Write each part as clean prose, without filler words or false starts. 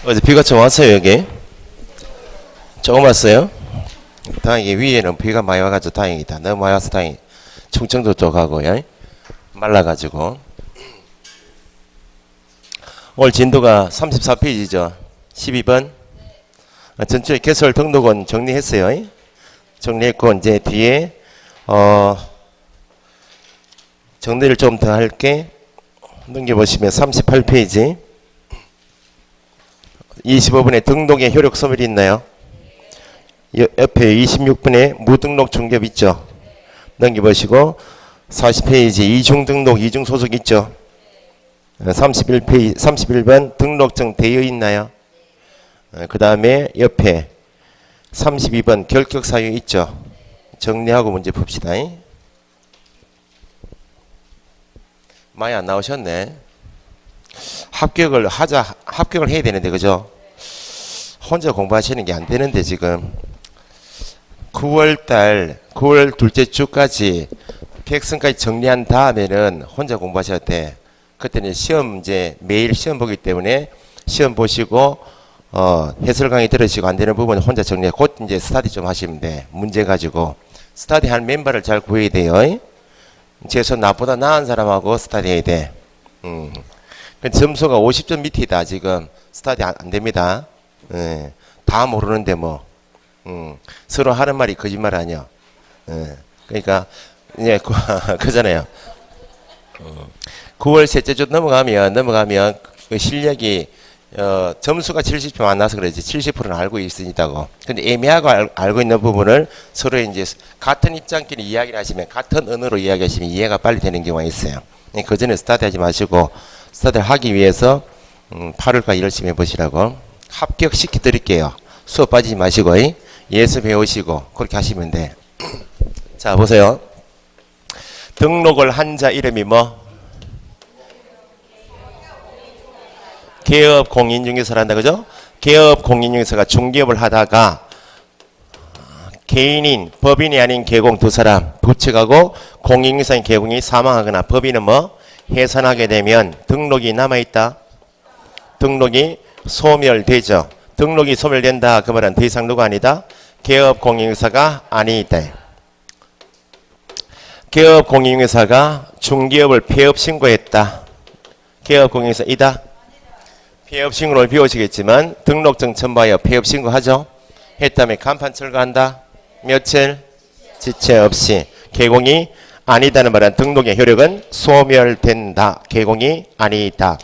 어제 비가 좀 왔어요. 여기 조금 왔어요. 다행히 위에는 비가 많이 와가지고 다행이다. 너무 많이 와서 다행히 충청도 쪽하고 말라가지고. 오늘 진도가 34페이지죠 12번. 전체 개설 등록은 정리했어요. 정리했고 이제 뒤에 정리를 좀 더 할게. 넘겨보시면 38페이지 25분에 등록의 효력 소멸이 있나요? 옆에 26분에 무등록 중개업 있죠? 넘겨보시고 40페이지 이중 등록 이중 소속 있죠? 31페이지 31번 등록증 되어 있나요? 그 다음에 옆에 32번 결격 사유 있죠? 정리하고 문제 풉시다. 많이 안 나오셨네. 합격을 해야 되는데, 그죠? 혼자 공부하시는 게 안 되는데, 지금. 9월 둘째 주까지 계획성까지 정리한 다음에는 혼자 공부하셔야 돼. 그때는 매일 시험 보기 때문에 시험 보시고, 해설 강의 들으시고 안 되는 부분은 혼자 정리해. 곧 이제 스터디 좀 하시면 돼. 문제 가지고. 스터디 할 멤버를 잘 구해야 돼요. 최소 나보다 나은 사람하고 스터디 해야 돼. 점수가 50점 밑이다. 지금 스터디 안 됩니다. 다 모르는데 뭐. 서로 하는 말이 거짓말 아니야. 그러니까 그잖아요. 9월 셋째 주 넘어가면 그 실력이 점수가 70점 안 나서 그러지 70%는 알고 있으니다고. 근데 애매하고 알고 있는 부분을 서로 이제 같은 입장끼리 이야기를 하시면 같은 언어로 이야기하시면 이해가 빨리 되는 경우가 있어요. 그 전에 스타트 하지 마시고 스타트를 하기 위해서 8월까지 열심히 해보시라고. 합격시켜 드릴게요. 수업 빠지지 마시고 예습 배우시고 그렇게 하시면 돼. 자 보세요. 등록을 한 자 이름이 뭐? 개업 공인중개사를 한다, 그죠? 개업 공인중개사가 중개업을 하다가 개인인 법인이 아닌 개공 두 사람 부책하고 공인중개사인 개공이 사망하거나 법인은 뭐? 해산하게 되면 등록이 남아있다. 등록이 소멸되죠. 등록이 소멸된다. 그 말은 더 이상 누가 아니다? 개업 공인중개사가 아니다. 개업 공인중개사가 중개업을 폐업 신고했다. 개업 공인중개사이다. 폐업 신고를 배우시겠지만 등록증 첨부하여 폐업 신고하죠. 했다면 간판 철거한다. 며칠? 지체 없이. 개공이 아니다는 말은 등록의 효력은 소멸된다. 개공이 아니다.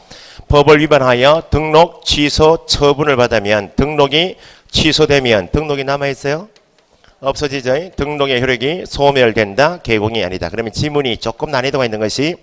법을 위반하여 등록 취소 처분을 받으면 등록이 취소되면 등록이 남아있어요? 없어지죠. 등록의 효력이 소멸된다. 개공이 아니다. 그러면 지문이 조금 난이도가 있는 것이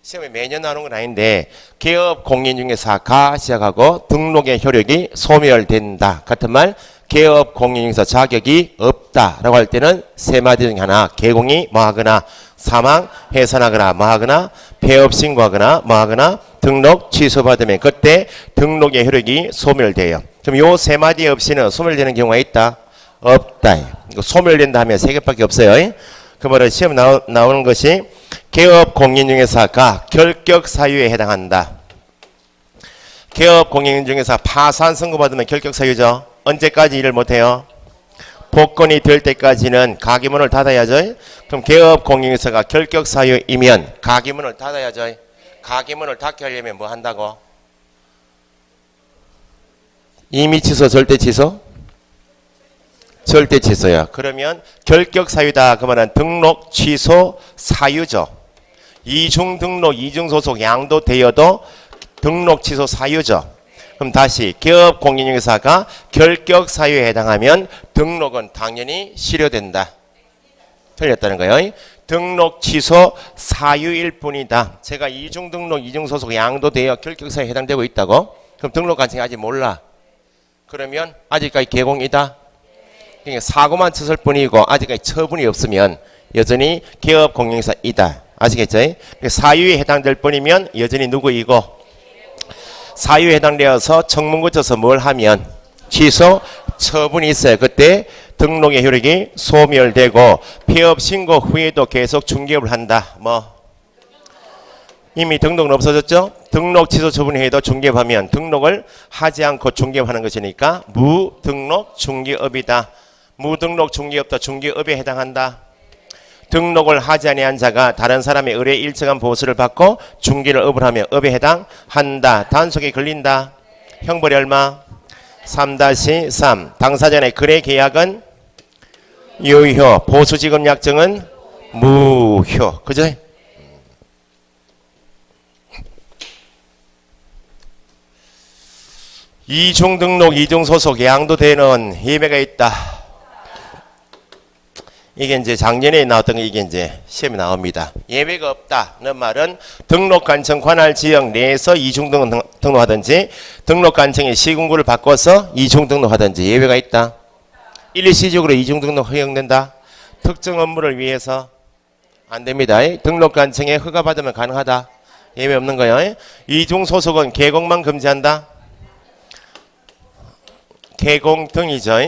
시험에 매년 나오는 건 아닌데 개업 공인중개사가 시작하고 등록의 효력이 소멸된다. 같은 말 개업 공인중개사 자격이 없다라고 할 때는 세 마디 중에 하나 개공이 뭐하거나 사망 해산하거나 뭐하거나 폐업 신고하거나 뭐하거나 등록 취소받으면 그때 등록의 효력이 소멸돼요. 그럼 요 세 마디 없이는 소멸되는 경우가 있다? 없다. 소멸된다 하면 세 개밖에 없어요. 그 말은 시험 나오는 것이 개업 공인중개사가 결격 사유에 해당한다. 개업 공인중개사 파산 선고받으면 결격 사유죠. 언제까지 일을 못해요? 복권이 될 때까지는 가게문을 닫아야죠. 그럼 개업 공인중개사가 결격 사유이면 가게문을 닫아야죠. 가게문을 닫게 하려면 뭐 한다고? 임의 취소, 절대 취소? 절대 취소야. 그러면 결격 사유다. 그 말은 등록 취소 사유죠. 이중 등록, 이중 소속 양도 되어도 등록 취소 사유죠. 그럼 다시 개업 공인중개사가 결격 사유에 해당하면 등록은 당연히 실효된다. 틀렸다는 거예요. 등록 취소 사유일 뿐이다. 제가 이중 등록, 이중 소속 양도 되어 결격 사유에 해당되고 있다고? 그럼 등록 가능성이 아직 몰라. 그러면 아직까지 개공이다. 그러니까 사고만 쳤을 뿐이고 아직까지 처분이 없으면 여전히 개업 공인중개사이다. 아시겠죠? 사유에 해당될 뿐이면 여전히 누구이고 사유에 해당되어서 청문 거쳐서 뭘 하면 취소 처분이 있어요. 그때 등록의 효력이 소멸되고 폐업 신고 후에도 계속 중개업을 한다. 뭐 이미 등록은 없어졌죠? 등록 취소 처분회의도 중개업하면 등록을 하지 않고 중개업하는 것이니까 무등록 중개업이다. 무등록 중개업도 중개업에 해당한다. 등록을 하지 아니한 자가 다른 사람의 의뢰에 일정한 보수를 받고 중개를 업을 하면 업에 해당한다. 단속에 걸린다. 형벌이 얼마? 3-3. 당사자 간의 거래 계약은 유효. 보수지급 약정은 무효. 그죠? 이중 등록, 이중 소속, 양도되는 예외가 있다. 이게 이제 작년에 나왔던 게 이게 이제 시험에 나옵니다. 예외가 없다는 말은 등록관청 관할 지역 내에서 이중 등록하든지 등록관청의 시군구를 바꿔서 이중 등록하든지 예외가 있다. 일시적으로 이중 등록 허용된다. 특정 업무를 위해서 안 됩니다. 등록관청에 허가받으면 가능하다. 예외 없는 거예요. 이중 소속은 개공만 금지한다. 개공 등이죠.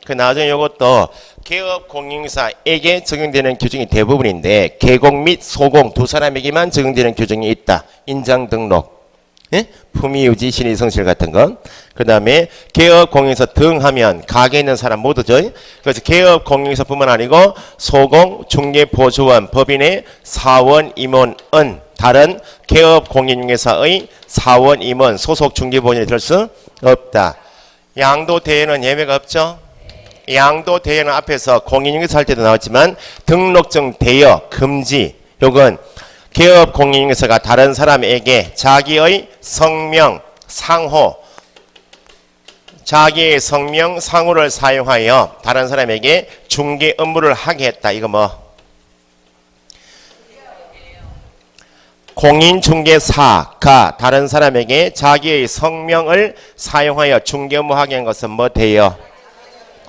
그 나중에 이것도 개업 공인사에게 적용되는 규정이 대부분인데 개공 및 소공 두 사람에게만 적용되는 규정이 있다. 인장 등록, 예? 품위 유지 신의 성실 같은 것. 그 다음에 개업 공인사 등하면 가게에 있는 사람 모두죠. 그래서 개업 공인사뿐만 아니고 소공, 중개, 보조원, 법인의 사원, 임원은 다른 개업 공인중개사의 사원, 임원, 소속 중개보원이 될 수 없다. 양도대회는 예외가 없죠. 양도대회는 앞에서 공인중개사 할 때도 나왔지만 등록증 대여 금지. 요건 개업 공인중개사가 다른 사람에게 자기의 성명, 상호, 자기의 성명, 상호를 사용하여 다른 사람에게 중개 업무를 하게 했다. 이거 뭐? 공인중개사가 다른 사람에게 자기의 성명을 사용하여 중개 업무 하게 한 것은 뭐 돼요?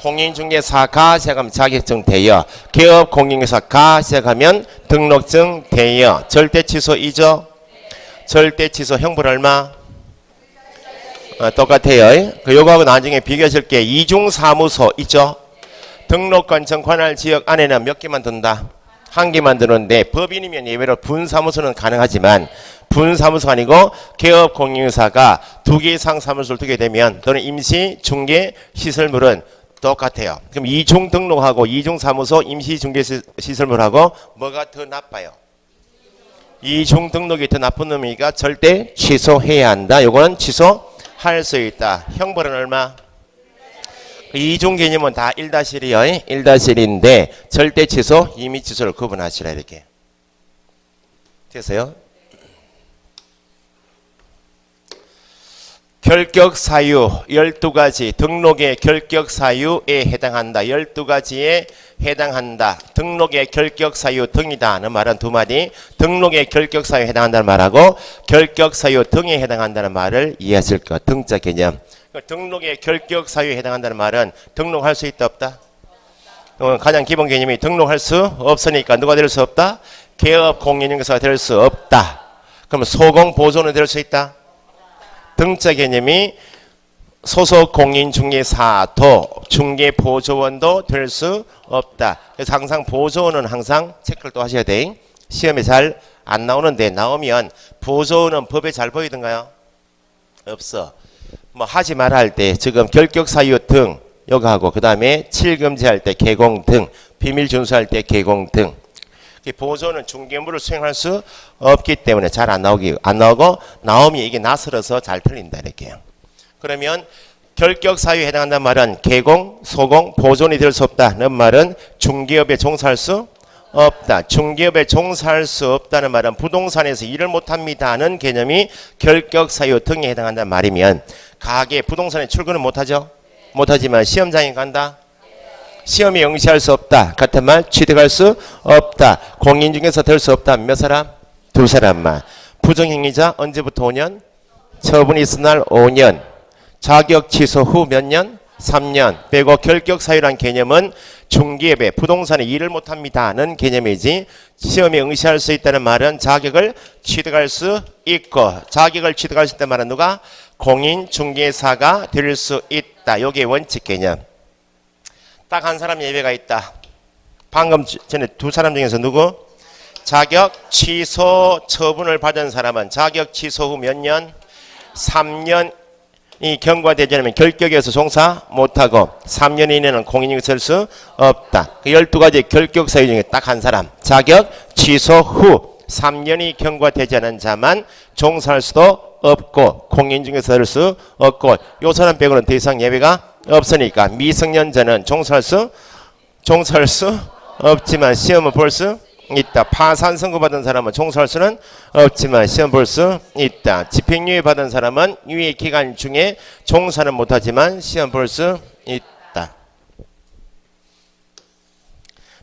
공인중개사가 시작하면 자격증 대여, 개업 공인중개사가 시작하면 등록증 대여, 절대 취소이죠? 절대 취소 형벌 얼마? 똑같아요. 요거하고 나중에 비교하실 게 이중사무소 있죠? 등록관청 관할 지역 안에는 몇 개만 든다? 한 개만 드는데 법인이면 예외로 분사무소는 가능하지만 분사무소가 아니고 개업 공인중개사가 두 개 이상 사무소를 두게 되면 또는 임시 중개 시설물은 똑같아요. 그럼 이중 등록하고 이중 사무소 임시 중개 시설물하고 뭐가 더 나빠요? 이중 등록이 더 나쁜 놈이니까 절대 취소해야 한다. 요거는 취소할 수 있다. 형벌은 얼마? 이중 개념은 다 1-1이요. 1-1인데 절대 취소, 임의 취소를 구분하시라 이렇게. 됐어요? 결격 사유 12가지 등록의 결격 사유에 해당한다. 12가지에 해당한다. 등록의 결격 사유 등이다는 말은 두 마디. 등록의 결격 사유에 해당한다는 말하고 결격 사유 등에 해당한다는 말을 이해하실 것. 등자 개념. 등록의 결격 사유에 해당한다는 말은 등록할 수 있다 없다? 가장 기본 개념이 등록할 수 없으니까 누가 될 수 없다? 개업 공인중개사가 될 수 없다. 그럼 소공 보조는 될 수 있다? 등자 개념이 소속 공인중개사도 중개보조원도 될 수 없다. 그래서 항상 보조원은 항상 체크를 또 하셔야 돼. 시험에 잘 안 나오는데 나오면 보조원은 법에 잘 보이던가요? 없어. 뭐 하지 말아 할 때 지금 결격 사유 등 요거 하고 그 다음에 칠금지할 때 개공 등 비밀 준수할 때 개공 등 보조는 중개업무를 수행할 수 없기 때문에 잘 안 나오고 나오면 이게 낯설어서 잘 틀린다 이렇게요. 그러면 결격 사유에 해당한다는 말은 개공, 소공, 보존이 될 수 없다는 말은 중개업에 종사할 수 없다. 중개업에 종사할 수 없다는 말은 부동산에서 일을 못합니다는 개념이 결격 사유 등에 해당한다는 말이면 가게 부동산에 출근은 못하죠? 못하지만 시험장에 간다? 시험에 응시할 수 없다. 같은 말 취득할 수 없다. 공인중개사 될 수 없다. 몇 사람? 두 사람만. 부정행위자 언제부터 5년? 처분이 있은 날 5년. 자격 취소 후 몇 년? 3년. 빼고 결격 사유란 개념은 중개업에 부동산에 일을 못합니다는 개념이지 시험에 응시할 수 있다는 말은 자격을 취득할 수 있고 자격을 취득할 수 있다는 말은 누가? 공인중개사가 될 수 있다. 요게 원칙 개념. 딱 한 사람 예외가 있다. 방금 전에 두 사람 중에서 누구? 자격 취소 처분을 받은 사람은 자격 취소 후 몇 년? 3년이 경과되지 않으면 결격에서 종사 못하고 3년 이내는 공인중개사 쓸 수 없다. 그 12가지 결격 사유 중에 딱 한 사람. 자격 취소 후 3년이 경과되지 않은 자만 종사할 수도 없고 공인중개사 쓸 수 없고 요 사람 빼고는 더 이상 예외가 없으니까 미성년자는 종사할 수 없지만 시험을 볼 수 있다. 파산 선고받은 사람은 종사할 수는 없지만 시험 볼 수 있다. 집행유예 받은 사람은 유예 기간 중에 종사는 못하지만 시험 볼 수 있다.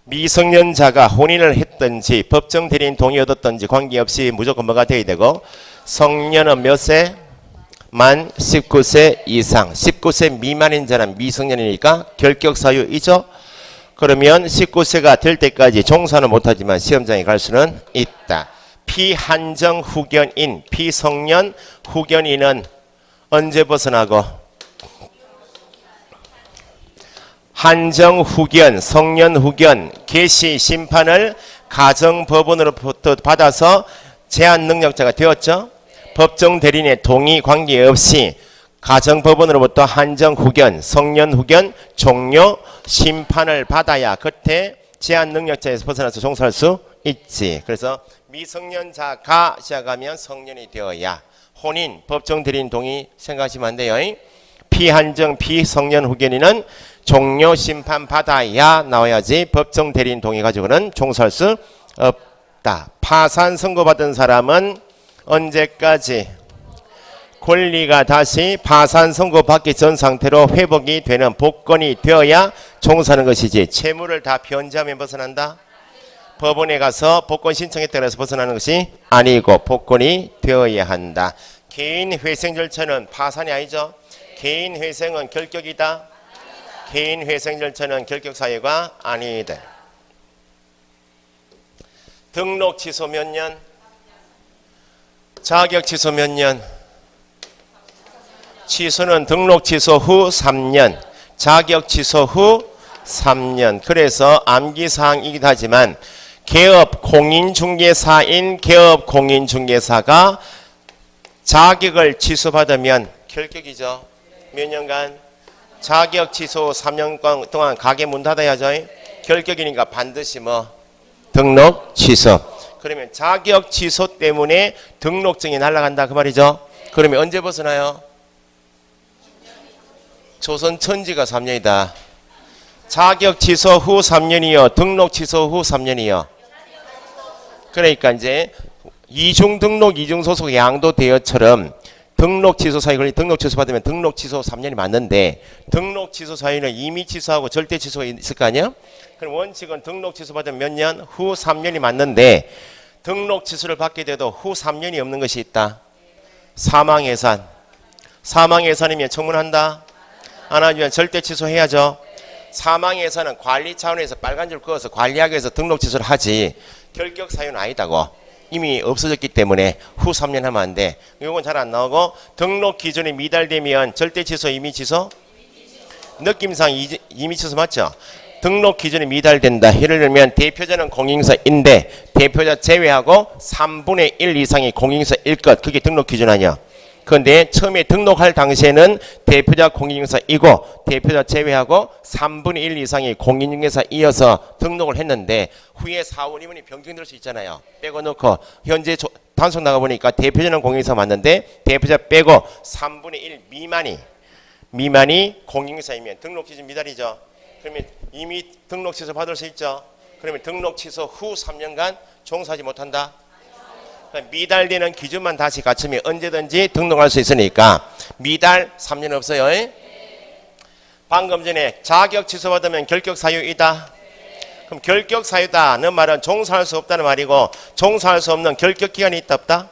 미성년자가 혼인을 했든지 법정 대리인 동의 얻었든지 관계없이 무조건 뭐가 돼야 되고 성년은 몇 세? 만 19세 이상. 19세 미만인 자는 미성년이니까 결격 사유이죠. 그러면 19세가 될 때까지 종사는 못하지만 시험장에 갈 수는 있다. 피한정 후견인, 피성년 후견인은 언제 벗어나고? 한정 후견, 성년 후견, 개시 심판을 가정법원으로부터 받아서 제한 능력자가 되었죠. 법정 대리인의 동의 관계없이 가정법원으로부터 한정 후견, 성년 후견 종료 심판을 받아야 그때 제한 능력자에서 벗어나서 종사할 수 있지. 그래서 미성년자가 시작하면 성년이 되어야 혼인, 법정 대리인 동의 생각하시면 안 돼요. 피한정, 피성년 후견인은 종료 심판 받아야 나와야지 법정 대리인 동의 가지고는 종사할 수 없다. 파산 선고받은 사람은 언제까지? 권리가 다시 파산 선고받기 전 상태로 회복이 되는 복권이 되어야 종사하는 것이지 채무를 다 변제하면 벗어난다? 법원에 가서 복권 신청했다고 해서 벗어나는 것이 아니고 복권이 되어야 한다. 개인 회생 절차는 파산이 아니죠. 개인 회생은 결격이다. 개인 회생 절차는 결격 사유가 아니다. 등록 취소 몇 년? 자격 취소 몇 년? 취소는 등록 취소 후 3년, 자격 취소 후 3년. 그래서 암기사항이기도 하지만 개업 공인중개사인 개업 공인중개사가 자격을 취소받으면 결격이죠. 몇 년간? 자격 취소 3년 동안 가게 문 닫아야죠. 결격이니까 반드시 뭐 등록 취소. 그러면 자격 취소 때문에 등록증이 날아간다 그 말이죠. 그러면 언제 벗어나요? 조선 천지가 3년이다. 자격 취소 후 3년이요. 등록 취소 후 3년이요. 그러니까 이제 이중 등록, 이중 소속 양도 대여처럼 등록 취소 사유 걸리 등록 취소 받으면 등록 취소 3년이 맞는데 등록 취소 사유는 이미 취소하고 절대 취소가 있을 거 아니야? 그럼 원칙은 등록 취소 받으면 몇 년? 후 3년이 맞는데 등록 취소를 받게 돼도 후 3년이 없는 것이 있다. 사망해산. 사망해산이면 청문한다. 안 하면 절대 취소해야죠. 사망해산은 관리 차원에서 빨간 줄 그어서 관리하기 위해서 등록 취소를 하지 결격 사유는 아니다고. 이미 없어졌기 때문에 후 3년 하면 안 돼. 이건 잘 안 나오고 등록 기준이 미달되면 절대 취소, 임의 취소? 느낌상 임의 취소 맞죠? 등록 기준이 미달된다. 예를 들면 대표자는 공인중개사인데 대표자 제외하고 3분의 1 이상이 공인중개사일 것. 그게 등록 기준 아니야. 그런데 처음에 등록할 당시에는 대표자 공인중개사이고 대표자 제외하고 3분의 1 이상이 공인중개사이어서 등록을 했는데 후에 사원이문이 변경될 수 있잖아요. 빼고 넣고 현재 단속 나가보니까 대표자는 공인중개사 맞는데 대표자 빼고 3분의 1 미만이 공인중개사이면 등록 기준 미달이죠. 그러면 이미 등록 취소 받을 수 있죠. 그러면 등록 취소 후 3년간 종사하지 못한다. 미달되는 기준만 다시 갖추면 언제든지 등록할 수 있으니까 미달 3년 없어요. 방금 전에 자격 취소받으면 결격 사유이다. 그럼 결격 사유다는 말은 종사할 수 없다는 말이고 종사할 수 없는 결격 기간이 있다 없다?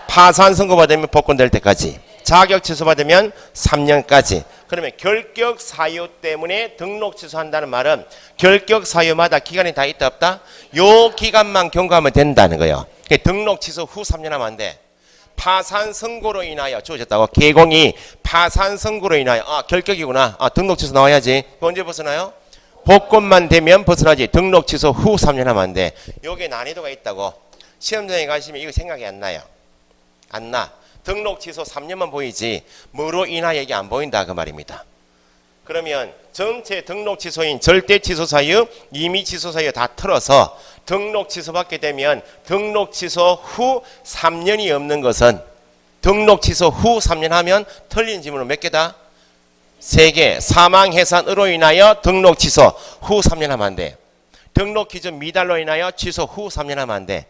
파산 선고받으면 복권될 때까지. 자격 취소받으면 3년까지. 그러면 결격 사유 때문에 등록 취소한다는 말은 결격 사유마다 기간이 다 있다 없다? 요 기간만 경과하면 된다는 거예요. 등록 취소 후 3년 하면 안 돼. 파산 선고로 인하여 주어졌다고. 개공이 파산 선고로 인하여 결격이구나. 등록 취소 나와야지. 언제 벗어나요? 복권만 되면 벗어나지. 등록 취소 후 3년 하면 안 돼. 요게 난이도가 있다고. 시험장에 가시면 이거 생각이 안 나요. 안 나. 등록 취소 3년만 보이지 뭐로 인하여 이게 안 보인다 그 말입니다. 그러면 전체 등록 취소인 절대 취소 사유, 임의 취소 사유 다 틀어서 등록 취소 받게 되면 등록 취소 후 3년이 없는 것은 등록 취소 후 3년 하면 틀린 지문은 몇 개다? 3개. 사망 해산으로 인하여 등록 취소 후 3년 하면 안 돼. 등록 기준 미달로 인하여 취소 후 3년 하면 안 돼.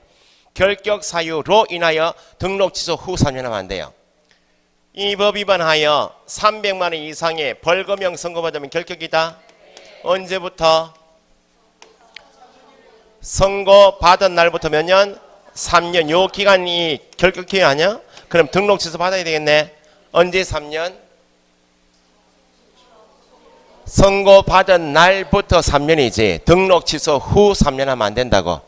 결격 사유로 인하여 등록 취소 후 3년 하면 안 돼요. 이 법 위반하여 300만 원 이상의 벌금형 선고받으면 결격이다. 언제부터? 선고받은 날부터 몇 년? 3년. 요 기간이 결격 기간 아니야? 그럼 등록 취소 받아야 되겠네. 언제 3년? 선고받은 날부터 3년이지 등록 취소 후 3년 하면 안 된다고.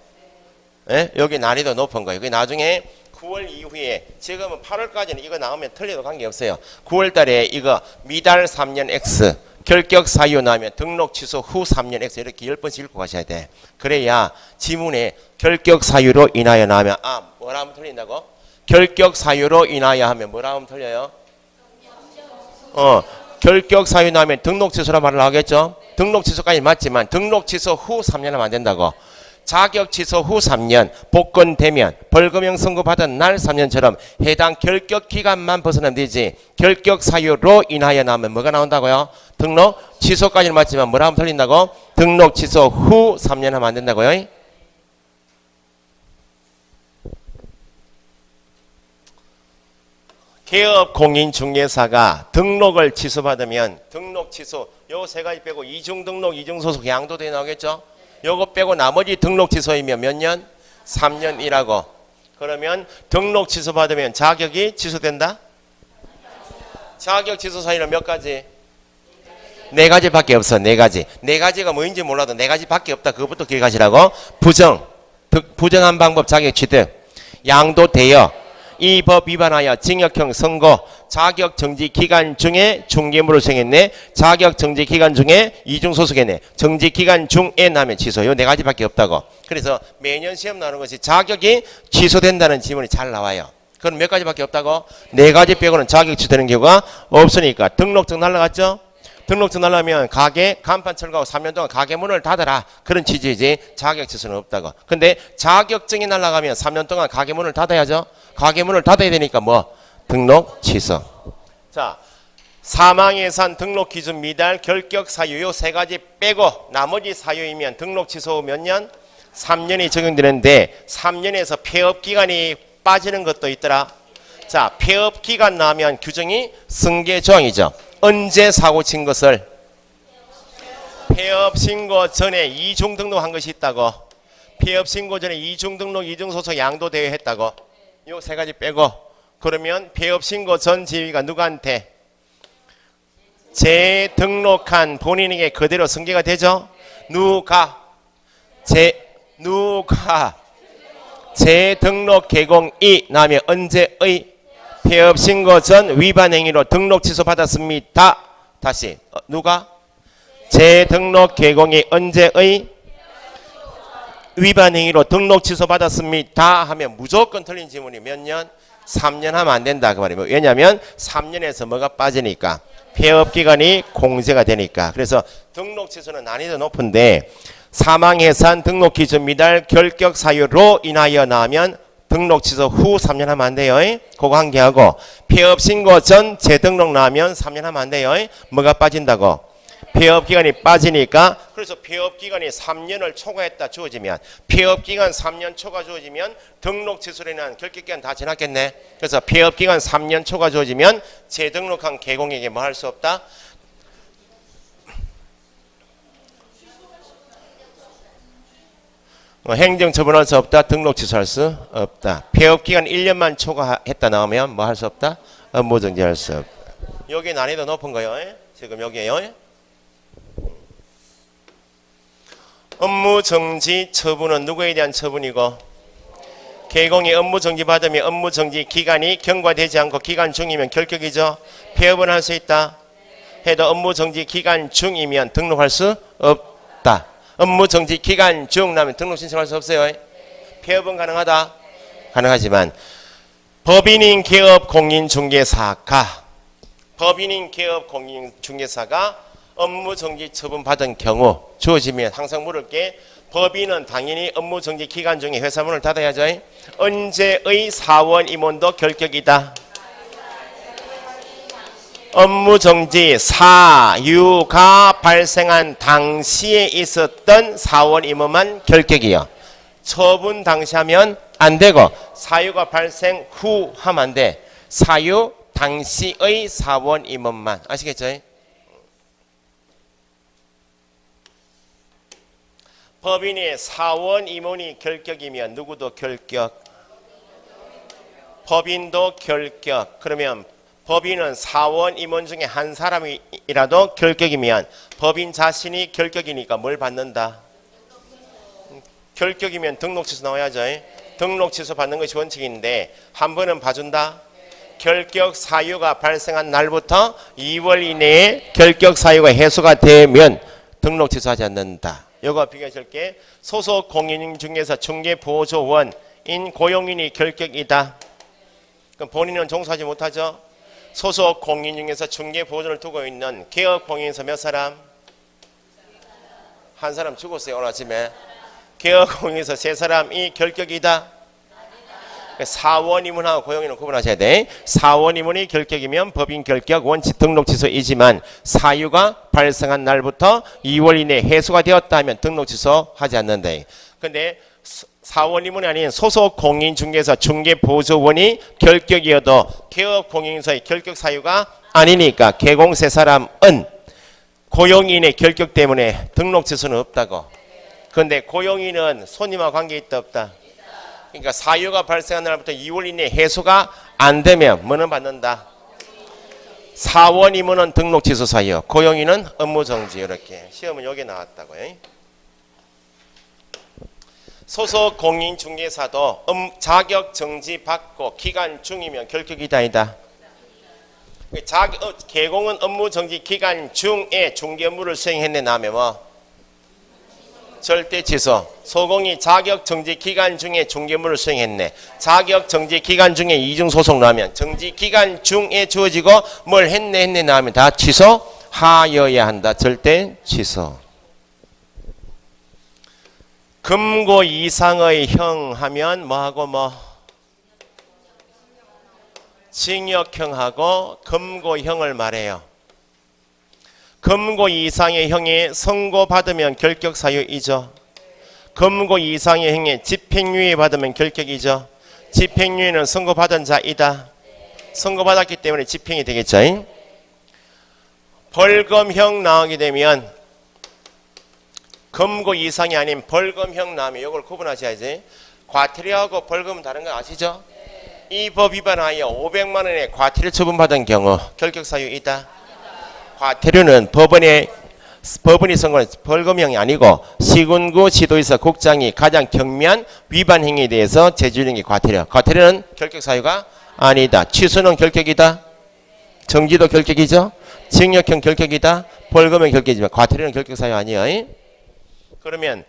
예? 여기 난이도 높은 거예요. 여기 나중에 9월 이후에 지금은 8월까지는 이거 나오면 틀려도 관계없어요. 9월 달에 이거 미달 3년 X 결격 사유 나오면 등록 취소 후 3년 X 이렇게 10번씩 읽고 가셔야 돼. 그래야 지문에 결격 사유로 인하여 나오면 뭐라 하면 틀린다고? 결격 사유로 인하여 하면 뭐라 하면 틀려요? 결격 사유 나오면 등록 취소라 말을 하겠죠. 등록 취소까지 맞지만 등록 취소 후 3년 하면 안 된다고. 자격 취소 후 3년, 복권 되면 벌금형 선고받은 날 3년처럼 해당 결격 기간만 벗어나면 되지. 결격 사유로 인하여 나오면 뭐가 나온다고요? 등록 취소까지는 맞지만 뭐라 하면 틀린다고? 등록 취소 후 3년 하면 안 된다고요. 개업 공인 중개사가 등록을 취소받으면 등록 취소 요 세 가지 빼고 이중 등록, 이중 소속 양도대에 나오겠죠? 요거 빼고 나머지 등록 취소이면 몇 년? 3년이라고. 그러면 등록 취소 받으면 자격이 취소된다? 자격 취소 사유는 몇 가지? 4가지밖에 없어. 4가지. 4가지가 뭐인지 몰라도 4가지밖에 없다. 그것부터 기억하시라고. 부정한 방법 자격 취득, 양도 대여, 이 법 위반하여 징역형 선고, 자격 정지 기간 중에 중개물을 수행했네, 자격 정지 기간 중에 이중 소속했네, 정지 기간 중에 나면 취소. 요 4가지밖에 없다고. 그래서 매년 시험 나오는 것이 자격이 취소된다는 지문이 잘 나와요. 그럼 몇 가지밖에 없다고? 4가지 빼고는 자격 취소되는 경우가 없으니까. 등록증 날라갔죠? 등록증 날라면 가게 간판 철거하고 3년 동안 가게 문을 닫아라. 그런 취지이지 자격 취소는 없다고. 근데 자격증이 날라가면 3년 동안 가게 문을 닫아야죠. 가게 문을 닫아야 되니까 뭐? 등록 취소. 자, 사망예산 등록 기준 미달 결격 사유 요 3가지 빼고 나머지 사유이면 등록 취소 몇 년? 3년이 적용되는데 3년에서 폐업 기간이 빠지는 것도 있더라. 자, 폐업 기간 나면 규정이 승계 조항이죠. 언제 사고 친 것을? 폐업 신고 전에 이중 등록한 것이 있다고. 폐업 신고 전에 이중 등록, 이중 소속 양도 대여 했다고. 요 3가지 빼고. 그러면 폐업 신고 전 지위가 누구한테? 재등록한 본인에게 그대로 승계가 되죠. 누가 재등록 개공이 나면 언제의? 폐업 신고 전 위반 행위로 등록 취소 받았습니다. 다시 누가? 재등록 개공이 언제의? 위반 행위로 등록 취소 받았습니다 하면 무조건 틀린 지문이 몇 년? 3년 하면 안 된다 그 말이에요. 왜냐하면 3년에서 뭐가 빠지니까 폐업 기간이 공제가 되니까. 그래서 등록 취소는 난이도 높은데 사망해산 등록 기준 미달 결격 사유로 인하여 나면 등록 취소 후 3년 하면 안 돼요. 그거 한 개 하고 폐업 신고 전 재등록 나면 3년 하면 안 돼요. 뭐가 빠진다고? 폐업 기간이 빠지니까. 그래서 폐업 기간이 3년을 초과했다 주어지면 폐업 기간 3년 초과 주어지면 등록 취소라는 결격 기간 다 지났겠네. 그래서 폐업 기간 3년 초과 주어지면 재등록한 개공에게 뭐 할 수 없다? 행정 처분할 수 없다. 등록 취소할 수 없다. 폐업 기간 1년만 초과했다 나오면 뭐 할 수 없다? 업무 정지할 수 없다. 여기 난이도 높은 거요. 지금 여기에요. 업무 정지 처분은 누구에 대한 처분이고 개공이 업무 정지 받으면 업무 정지 기간이 경과되지 않고 기간 중이면 결격이죠. 폐업은 할 수 있다. 해도 업무 정지 기간 중이면 등록할 수 없다. 않았다. 업무 정지 기간 중 나면 등록 신청할 수 없어요. 폐업은 가능하다. 가능하지만 법인인 기업 공인중개사가 업무 정지 처분 받은 경우 주어지면 항상 물을 게 법인은 당연히 업무 정지 기간 중에 회사 문을 닫아야죠. 언제의 사원 임원도 결격이다. 업무 정지 사유가 발생한 당시에 있었던 사원 임원만 결격이요. 처분 당시 하면 안 되고 사유가 발생 후 하면 안 돼. 사유 당시의 사원 임원만. 아시겠죠? 법인의 사원 임원이 결격이면 누구도 결격? 법인도 결격. 그러면 법인은 사원 임원 중에 한 사람이라도 결격이면 법인 자신이 결격이니까 뭘 받는다? 결격이면 등록 취소 나와야죠. 등록 취소 받는 것이 원칙인데 한 번은 봐준다. 결격 사유가 발생한 날부터 2월 이내에 결격 사유가 해소가 되면 등록 취소하지 않는다. 이거 비교하실 게 소속 공인중개사 중개보조원인 고용인이 결격이다. 그럼 본인은 종사하지 못하죠. 소속 공인중개사 중개보조를 두고 있는 개업공인에서 몇 사람? 한 사람 죽었어요. 오늘 아침에. 개업공인에서 3사람이 결격이다. 사원임원하고 고용인은 구분하셔야 돼. 사원임원이 결격이면 법인 결격 원칙 등록 취소이지만 사유가 발생한 날부터 2월 이내 해소가 되었다 하면 등록 취소하지 않는다. 근데 사원임원이 아닌 소속 공인중개사 중개보조원이 결격이어도 개업공인에서의 결격 사유가 아니니까 개공 3사람은 고용인의 결격 때문에 등록 취소는 없다고. 그런데 고용인은 손님과 관계 있다 없다? 그러니까 사유가 발생한 날부터 2월 이내 해소가 안 되면 뭐는 받는다? 사원 임원은 등록 취소 사유, 고용인은 업무 정지. 이렇게 시험은 여기 나왔다고요. 소속 공인중개사도 자격 정지 받고 기간 중이면 결격이다 아니다. 개공은 업무 정지 기간 중에 중개 업무를 수행했네 나면 뭐? 절대 취소. 소공이 자격 정지 기간 중에 중개물을 수행했네. 자격 정지 기간 중에 이중 소송 나면 정지 기간 중에 주어지고 뭘 했네 나면 다 취소하여야 한다. 절대 취소. 금고 이상의 형 하면 뭐하고 뭐? 징역형하고 금고형을 말해요. 금고 이상의 형에 선고받으면 결격 사유이죠. 금고 이상의 형에 집행유예 받으면 결격이죠. 집행유예는 선고받은 자이다. 선고받았기 때문에 집행이 되겠죠. 벌금형 나오게 되면 금고 이상이 아닌 벌금형 나오면 이걸 구분하셔야지. 과태료하고 벌금은 다른 거 아시죠? 이 법 위반하여 500만 원의 과태료 처분받은 경우 결격 사유이다. 과태료는 법원이 선고한 벌금형이 아니고 시군구 지도에서 국장이 가장 경미한 위반 행위에 대해서 제출하는 게 과태료. 과태료는 결격 사유가 아니다. 취소는 결격이다. 정지도 결격이죠. 징역형 결격이다. 벌금형 결격이지만 과태료는 결격 사유 아니에요. 그러면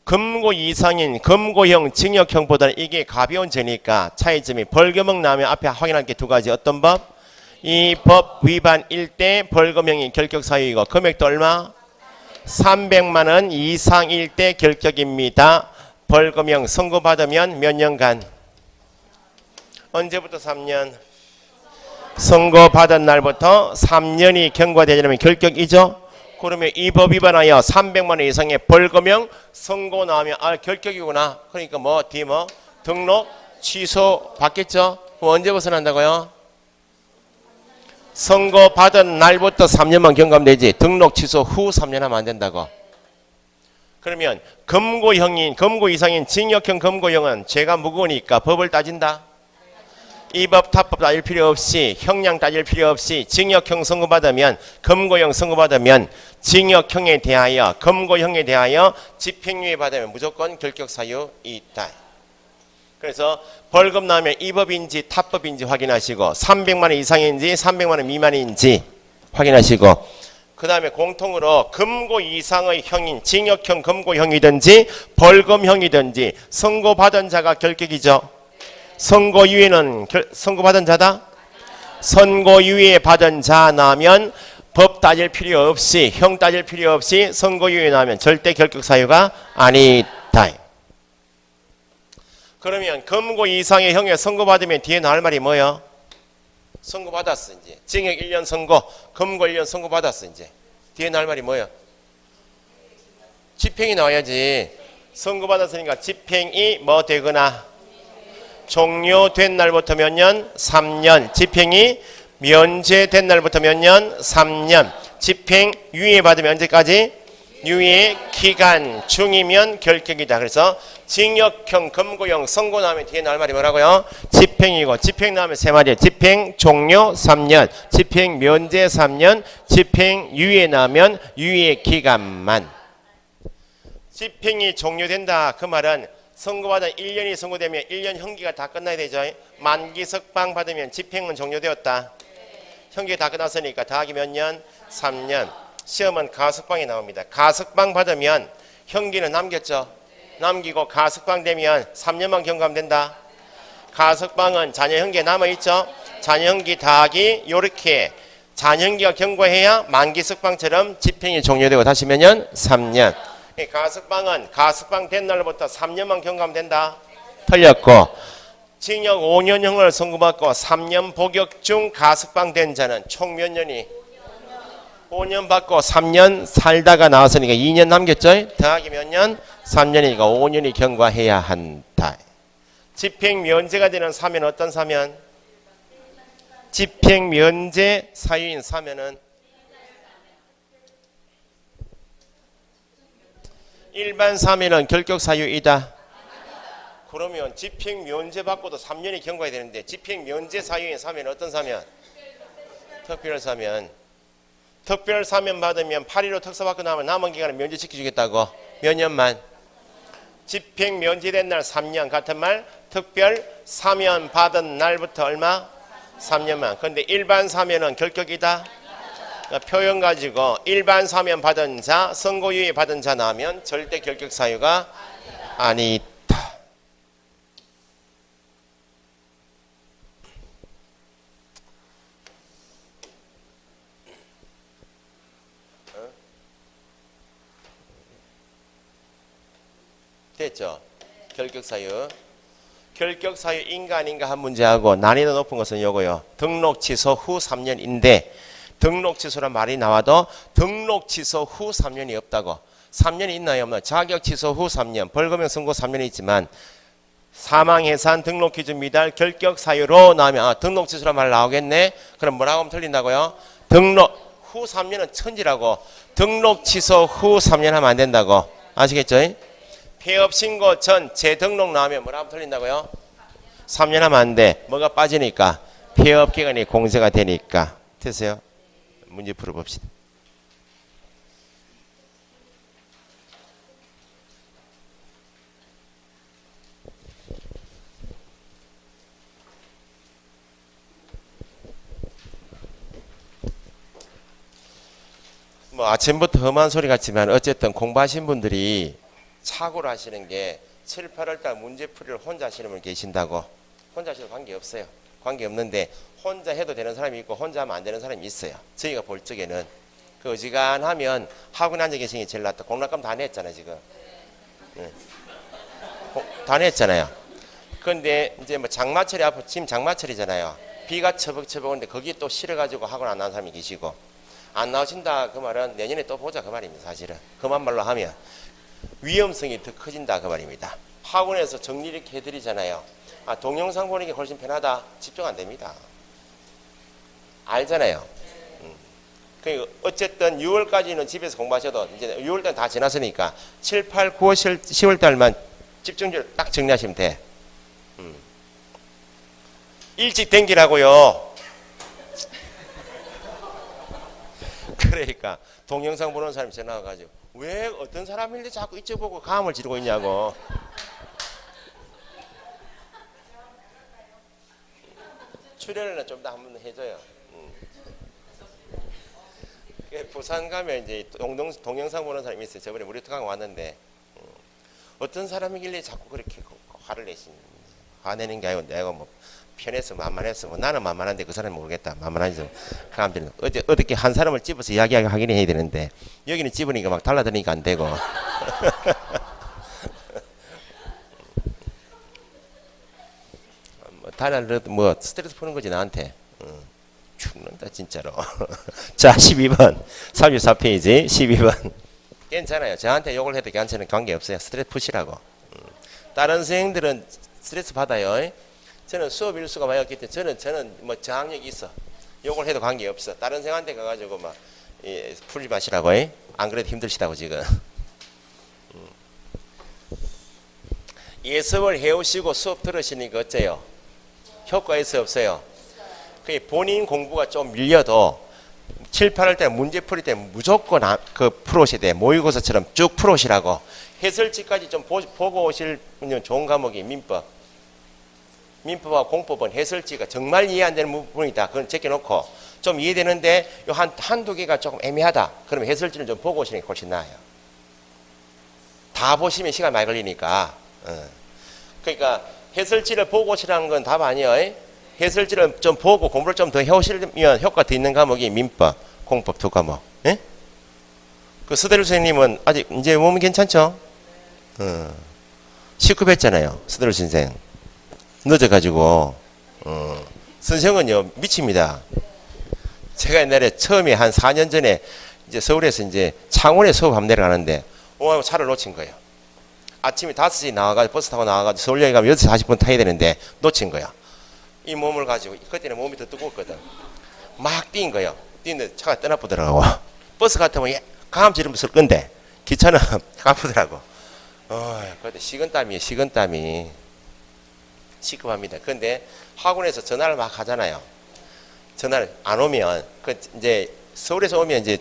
금고 이상인 금고형 징역형보다는 이게 가벼운 죄니까 차이점이 벌금형 나오면 앞에 확인할 게 2가지. 어떤 법? 이 법 위반일 때 벌금형이 결격 사유이고 금액도 얼마? 300만 원 이상일 때 결격입니다. 벌금형 선고받으면 몇 년간? 언제부터 3년? 선고받은 날부터 3년이 경과되려면 결격이죠. 그러면 이 법 위반하여 300만 원 이상의 벌금형 선고 나오면 결격이구나. 그러니까 뭐 뒤 뭐 등록 취소 받겠죠. 그럼 언제 벗어난다고요? 선고받은 날부터 3년만 경감되지 등록 취소 후 3년 하면 안 된다고. 그러면 금고 이상인 징역형 금고형은 죄가 무거우니까 법을 따진다. 이 법 타법 따질 필요 없이 형량 따질 필요 없이 징역형 선고받으면 금고형 선고받으면 징역형에 대하여 금고형에 대하여 집행유예 받으면 무조건 결격 사유 있다. 그래서 벌금 나오면 이 법인지 타법인지 확인하시고 300만 원 이상인지 300만 원 미만인지 확인하시고 그 다음에 공통으로 금고 이상의 형인 징역형 금고형이든지 벌금형이든지 선고받은 자가 결격이죠. 선고유예는 선고받은 자다? 선고유예 받은 자 나면 법 따질 필요 없이 형 따질 필요 없이 선고유예 나면 절대 결격 사유가 아니다. 그러면 금고 이상의 형에 선고받으면 뒤에 나올 말이 뭐예요? 선고받았어 이제. 징역 1년 선고, 금고 1년 선고받았어 이제. 뒤에 나올 말이 뭐예요? 집행이 나와야지. 선고받았으니까 집행이 뭐 되거나 종료된 날부터 몇 년? 3년. 집행이 면제된 날부터 몇 년? 3년. 집행 유예 받으면 언제까지? 유예 기간 중이면 결격이다. 그래서 징역형 금고형 선고 나면 뒤에 나올 말이 뭐라고요? 집행이고 집행 나오면 세 마리예요. 집행 종료 3년, 집행 면제 3년, 집행 유예 나면 유예 기간만. 집행이 종료된다. 그 말은 선고받은 1년이 선고되면 1년 형기가 다 끝나야 되죠. 만기 석방 받으면 집행은 종료되었다. 형기가 다 끝났으니까 더하기 몇 년? 3년. 시험은 가석방이 나옵니다. 가석방 받으면 형기는 남겼죠. 남기고 가석방 되면 3년만 경과하면 된다. 가석방은 자녀 형기에 남아있죠. 자녀 형기 더하기 요렇게 자녀 형기가 경과해야 만기 석방처럼 집행이 종료되고 다시 몇 년? 3년. 가석방은 가석방 된 날부터 3년만 경과하면 된다. 틀렸고 징역 5년형을 선고받고 3년 복역 중 가석방 된 자는 총 몇 년이? 5년 받고 3년 살다가 나왔으니까 2년 남겼죠? 더하기 몇 년? 3년이니까 5년이 경과해야 한다. 집행 면제가 되는 사면 어떤 사면? 집행 면제 사유인 사면은 일반 사면은 결격 사유이다. 그러면 집행 면제 받고도 3년이 경과해야 되는데 집행 면제 사유인 사면은 어떤 사면? 특별 사면. 특별 사면 받으면 8.15 특사 받고 나면 남은 기간을 면제시켜주겠다고. 몇 년만? 집행 면제된 날 3년. 같은 말 특별 사면 받은 날부터 얼마? 3년만. 그런데 일반 사면은 결격이다. 그러니까 표현 가지고 일반 사면 받은 자, 선고유예 받은 자 나면 절대 결격 사유가 아니다. 됐죠? 결격 사유. 결격 사유 인가 아닌가 한 문제하고 난이도 높은 것은 요거요. 등록 취소 후 3년인데 등록 취소란 말이 나와도 등록 취소 후 3년이 없다고. 3년이 있나요? 없나요? 자격 취소 후 3년, 벌금형 선고 3년이 있지만 사망해산 등록 기준 미달 결격 사유로 나오면 등록 취소란 말 나오겠네. 그럼 뭐라고 하면 틀린다고요? 등록 후 3년은 천지라고. 등록 취소 후 3년 하면 안 된다고. 아시겠죠? 폐업 신고 전 재등록 나오면 뭐라고 하면 틀린다고요? 3년 하면 안 돼. 뭐가 빠지니까? 폐업 기간이 공세가 되니까. 됐어요? 문제 풀어봅시다. 뭐 아침부터 험한 소리 같지만 어쨌든 공부하신 분들이 착오를 하시는 게 7, 8월달 문제풀이를 혼자 하시는 분 계신다고. 혼자 하셔도 관계없어요. 관계없는데 혼자 해도 되는 사람이 있고 혼자 하면 안 되는 사람이 있어요. 저희가 볼 적에는 그 어지간하면 학원에 앉아 계시는 게 제일 낫다. 공락감 다 냈잖아요 지금. 네. 다 냈잖아요. 그런데 이제 뭐 장마철이 앞으로 지금 장마철이잖아요. 비가 처벅처벅 오는데 거기 또 실어가지고 학원 안 나온 사람이 계시고 안 나오신다 그 말은 내년에 또 보자 그 말입니다. 사실은 그만 말로 하면 위험성이 더 커진다 그 말입니다. 학원에서 정리 이렇게 해드리잖아요. 동영상 보는 게 훨씬 편하다. 집중 안 됩니다. 알잖아요. 그러니까 어쨌든 6월까지는 집에서 공부하셔도 이제 6월달 다 지났으니까 7, 8, 9, 10월달만 집중적으로 딱 정리하시면 돼. 일찍 댕기라고요. 그러니까 동영상 보는 사람이 전화 와가지고 왜 어떤 사람인데 자꾸 이쪽 보고 감을 지르고 있냐고. 출연을 좀 더 한번 해줘요. 부산 가면 이제 동영상 보는 사람이 있어요. 저번에 우리 특강 왔는데 어떤 사람이길래 자꾸 그렇게 화를 내시는지. 화내는 게 아니고 내가 뭐 편해서 만만해서 뭐 나는 만만한데 그 사람은 모르겠다. 만만하지. 그 사람들은 어떻게 한 사람을 집어서 이야기하긴 해야 되는데 여기는 집으니까 막 달라드니까 안 되고. 뭐 달라도 뭐 스트레스 푸는 거지 나한테. 죽는다 진짜로. 자 12번 34페이지 12번 괜찮아요. 저한테 욕을 해도 괜찮은 관계없어요. 스트레스 푸시라고. 다른 선생님들은 스트레스 받아요. 저는 수업 일수가 많이 없기 때문에 저는 뭐 저항력이 있어. 욕을 해도 관계없어. 다른 선생한테 가가지고 막 풀지 마시라고. 안 그래도 힘드시다고 지금. 예습을 해오시고 수업 들으시니까 어째요? 효과 있어요 없어요? 본인 공부가 좀 밀려도 7, 8월 때 문제 풀이 때 무조건 풀어오셔야 돼. 모의고사처럼 쭉 풀어오시라고. 해설지까지 좀 보고 오시면 좋은 과목이 민법. 민법과 공법은 해설지가 정말 이해 안 되는 부분이다. 그건 제껴놓고 좀 이해되는데 한두 개가 조금 애매하다. 그러면 해설지를 좀 보고 오시는 게 훨씬 나아요. 다 보시면 시간 많이 걸리니까. 그러니까 해설지를 보고 오시라는 건 답 아니에요. 해설지를 좀 보고 공부를 좀 더 해오시면 효과 더 있는 과목이 민법, 공법 두 과목. 예? 그 서대루 선생님은 아직 이제 몸은 괜찮죠? 19뵀잖아요. 서대루 선생. 늦어가지고. 선생은요, 미칩니다. 제가 옛날에 처음에 한 4년 전에 이제 서울에서 이제 창원에 수업하면 내려가는데, 차를 놓친 거예요. 아침에 5시에 나와가지고 버스 타고 나와가지고 서울역에 가면 6시 40분 타야 되는데 놓친 거야. 이 몸을 가지고 그때는 몸이 더 뜨거웠거든. 막 뛴 거예요. 뛰는데 차가 떠나보더라고. 버스 같으면 감 지르면 쓸 건데 기차는 아프더라고. 그때 식은땀이에요. 식은땀이 시급합니다. 그런데 학원에서 전화를 막 하잖아요. 전화를 안 오면 이제 서울에서 오면 이제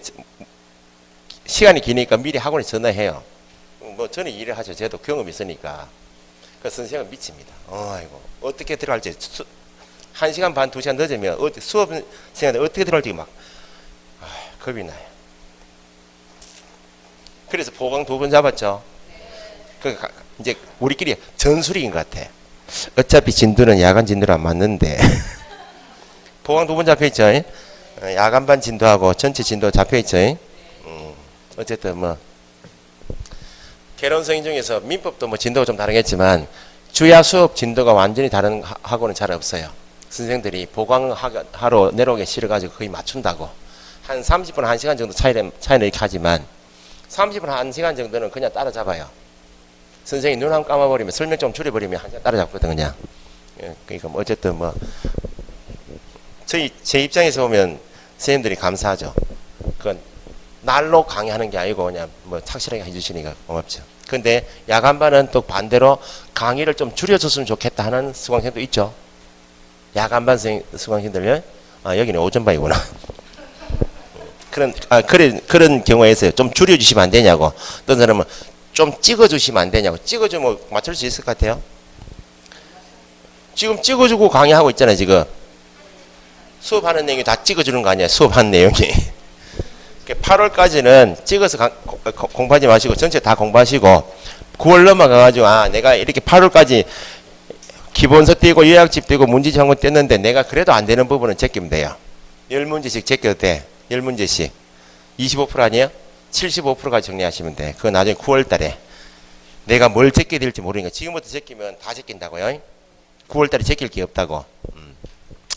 시간이 기니까 미리 학원에 전화해요. 뭐 저는 일을 하죠. 저도 경험이 있으니까. 그 선생님은 미칩니다. 아이고 어떻게 들어갈지 1시간 반 2시간 늦으면 수업 시간에 어떻게 들어갈지 막 겁이 나요. 그래서 보강 2번 잡았죠. 그 이제 우리끼리 전술인 것 같아. 어차피 진도는 야간 진도를 안 맞는데 보강 2번 잡혀있죠. 야간반 진도하고 전체 진도 잡혀있죠. 어쨌든 뭐 개론성인 중에서 민법도 뭐 진도가 좀 다르겠지만 주야 수업 진도가 완전히 다른 학원은 잘 없어요. 선생들이 보강하러 내려오기 싫어가지고 거의 맞춘다고. 한 30분, 1시간 정도 차이는 이렇게 하지만 30분, 1시간 정도는 그냥 따라잡아요. 선생이 눈 한 감아버리면 설명 좀 줄여버리면 한 시간 따라잡거든 그냥. 그러니까 뭐 어쨌든 뭐 제 입장에서 보면 선생님들이 감사하죠. 그건 날로 강의하는 게 아니고 그냥 뭐 착실하게 해주시니까 고맙죠. 근데 야간반은 또 반대로 강의를 좀 줄여줬으면 좋겠다 하는 수강생도 있죠. 야간반 수강생들, 여기는 오전반이구나. 그런 경우에 있어요. 좀 줄여주시면 안 되냐고. 어떤 사람은 좀 찍어주시면 안 되냐고. 찍어주면 맞출 수 있을 것 같아요. 지금 찍어주고 강의하고 있잖아요, 지금. 수업하는 내용이 다 찍어주는 거 아니야, 수업하는 내용이. 8월까지는 찍어서 공부하지 마시고 전체 다 공부하시고 9월 넘어가가지고 내가 이렇게 8월까지 기본서 띄고 요약집 띄고 문제집 한권 뗐는데 내가 그래도 안 되는 부분은 제끼면 돼요. 10문제씩 제껴도 돼. 10문제씩. 25% 아니에요? 75%까지 정리하시면 돼. 그거 나중에 9월 달에 내가 뭘 제껴야 될지 모르니까 지금부터 제끼면 다 제낀다고요. 9월 달에 제낄 게 없다고.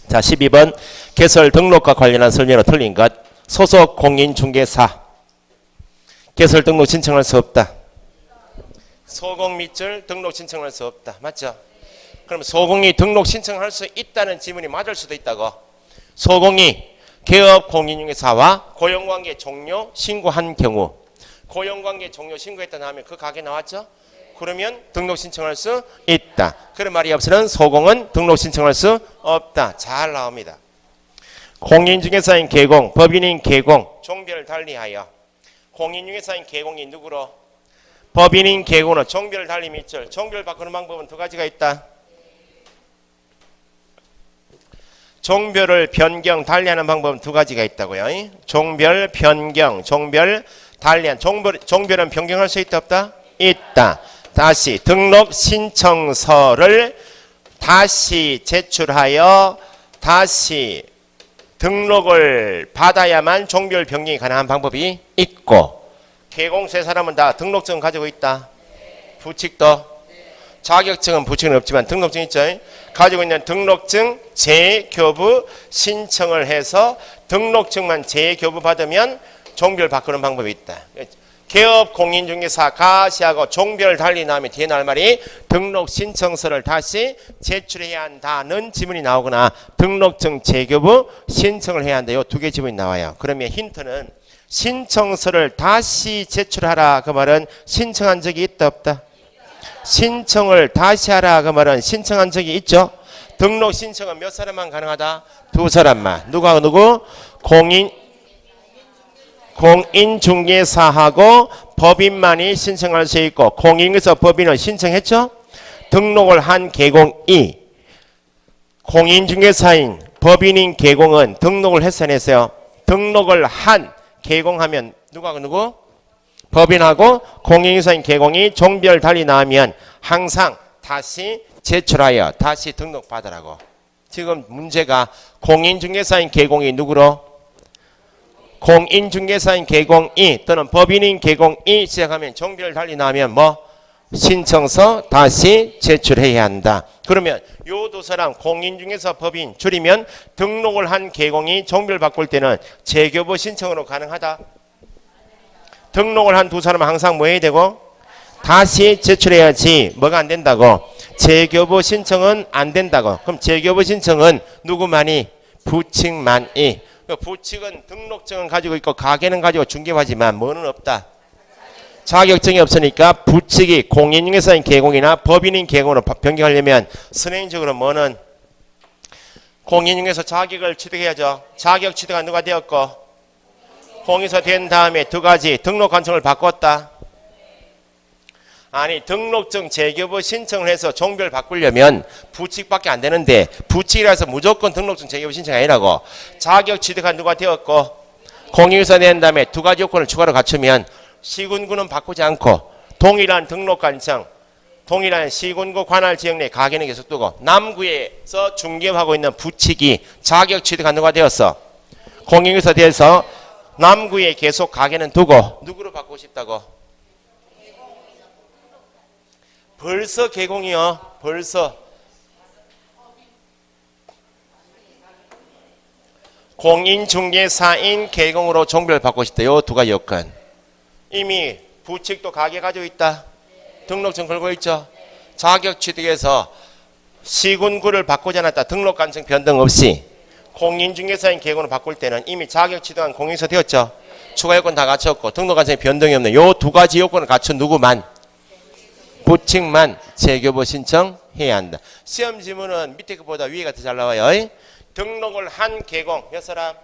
자 12번 개설 등록과 관련한 설명으로 틀린 것. 소속 공인중개사 개설 등록 신청할 수 없다. 소공 밑줄 등록 신청할 수 없다. 맞죠? 그럼 소공이 등록 신청할 수 있다는 지문이 맞을 수도 있다고. 소공이 개업 공인중개사와 고용관계 종료 신고한 경우 고용관계 종료 신고했다 하면 그 가게 나왔죠? 그러면 등록 신청할 수 있다. 그런 말이 없으면 소공은 등록 신청할 수 없다. 잘 나옵니다. 공인중개사인 개공, 법인인 개공, 종별을 달리하여 공인중개사인 개공이 누구로? 법인인 개공은 종별을 달리 밑줄. 종별 바꾸는 방법은 두 가지가 있다. 종별을 변경, 달리하는 방법은 두 가지가 있다고요. 종별, 변경, 종별, 달리한. 종별은 변경할 수 있다, 없다? 있다. 다시 등록 신청서를 다시 제출하여 다시 등록을 받아야만 종별 변경이 가능한 방법이 있고, 개공세 사람은 다 등록증 가지고 있다. 부칙도 자격증은 부칙은 없지만 등록증 있죠. 가지고 있는 등록증 재교부 신청을 해서 등록증만 재교부 받으면 종별 바꾸는 방법이 있다. 개업 공인중개사 가시하고 종별 달리 나오면 뒤에 나올 말이 등록 신청서를 다시 제출해야 한다는 지문이 나오거나 등록증 재교부 신청을 해야 한다. 이 두 개 지문이 나와요. 그러면 힌트는 신청서를 다시 제출하라. 그 말은 신청한 적이 있다 없다? 신청을 다시 하라. 그 말은 신청한 적이 있죠. 등록 신청은 몇 사람만 가능하다? 두 사람만. 누가 누구? 공인중개사하고 법인만이 신청할 수 있고, 공인에서 법인은 신청했죠? 등록을 한 개공이, 공인중개사인 법인인 개공은 등록을 했어야 했어요. 등록을 한 개공하면 누가 누구? 법인하고 공인중개사인 개공이 종별 달리 나오면 항상 다시 제출하여 다시 등록받으라고. 지금 문제가 공인중개사인 개공이 누구로? 공인중개사인 개공이 또는 법인인 개공이 시작하면 종별 달리 나오면 뭐? 신청서 다시 제출해야 한다. 그러면 요 두 사람 공인중개사 법인 줄이면 등록을 한 개공이 종별 바꿀 때는 재교부 신청으로 가능하다. 등록을 한 두 사람은 항상 뭐 해야 되고? 다시 제출해야지. 뭐가 안 된다고? 재교부 신청은 안 된다고. 그럼 재교부 신청은 누구만이? 부칙만이. 부칙은 등록증은 가지고 있고 가게는 가지고 중개하지만 뭐는 없다. 자격증이 없으니까 부칙이 공인중개사인 개공이나 법인인 개공으로 변경하려면 선행적으로 뭐는 공인중개사 자격을 취득해야죠. 자격 취득한 누가 되었고 공인사 된 다음에 두 가지 등록 관청을 바꿨다. 아니 등록증 재교부 신청을 해서 종별 바꾸려면 부칙밖에 안 되는데 부칙이라서 무조건 등록증 재교부 신청이 아니라고. 자격 취득한 누가 되었고 공인사 된 다음에 두 가지 요건을 추가로 갖추면 시군구는 바꾸지 않고 동일한 등록 관청, 동일한 시군구 관할 지역 내 가게는 계속 두고 남구에서 중개하고 있는 부칙이 자격 취득한 누가 되었어? 공인사 돼서 남구에 계속 가게는 두고 누구로 바꾸고 싶다고? 벌써 개공이요. 벌써 공인중개사인 개공으로 종별 바꾸고 싶다. 요 두 가지 요건. 이미 부칙도 가게 가지고 있다. 등록증 걸고 있죠. 자격 취득해서 시군구를 바꾸지 않았다. 등록 관청 변동 없이 공인중개사인 개공으로 바꿀 때는 이미 자격 취득한 공인사 되었죠. 추가 요건 다 갖췄고 등록 관청에 변동이 없는 요 두 가지 요건을 갖춘 누구만? 부칙만 재교부 신청해야 한다. 시험 지문은 밑에 것보다 위에가 더 잘 나와요. 등록을 한 개공 몇 사람?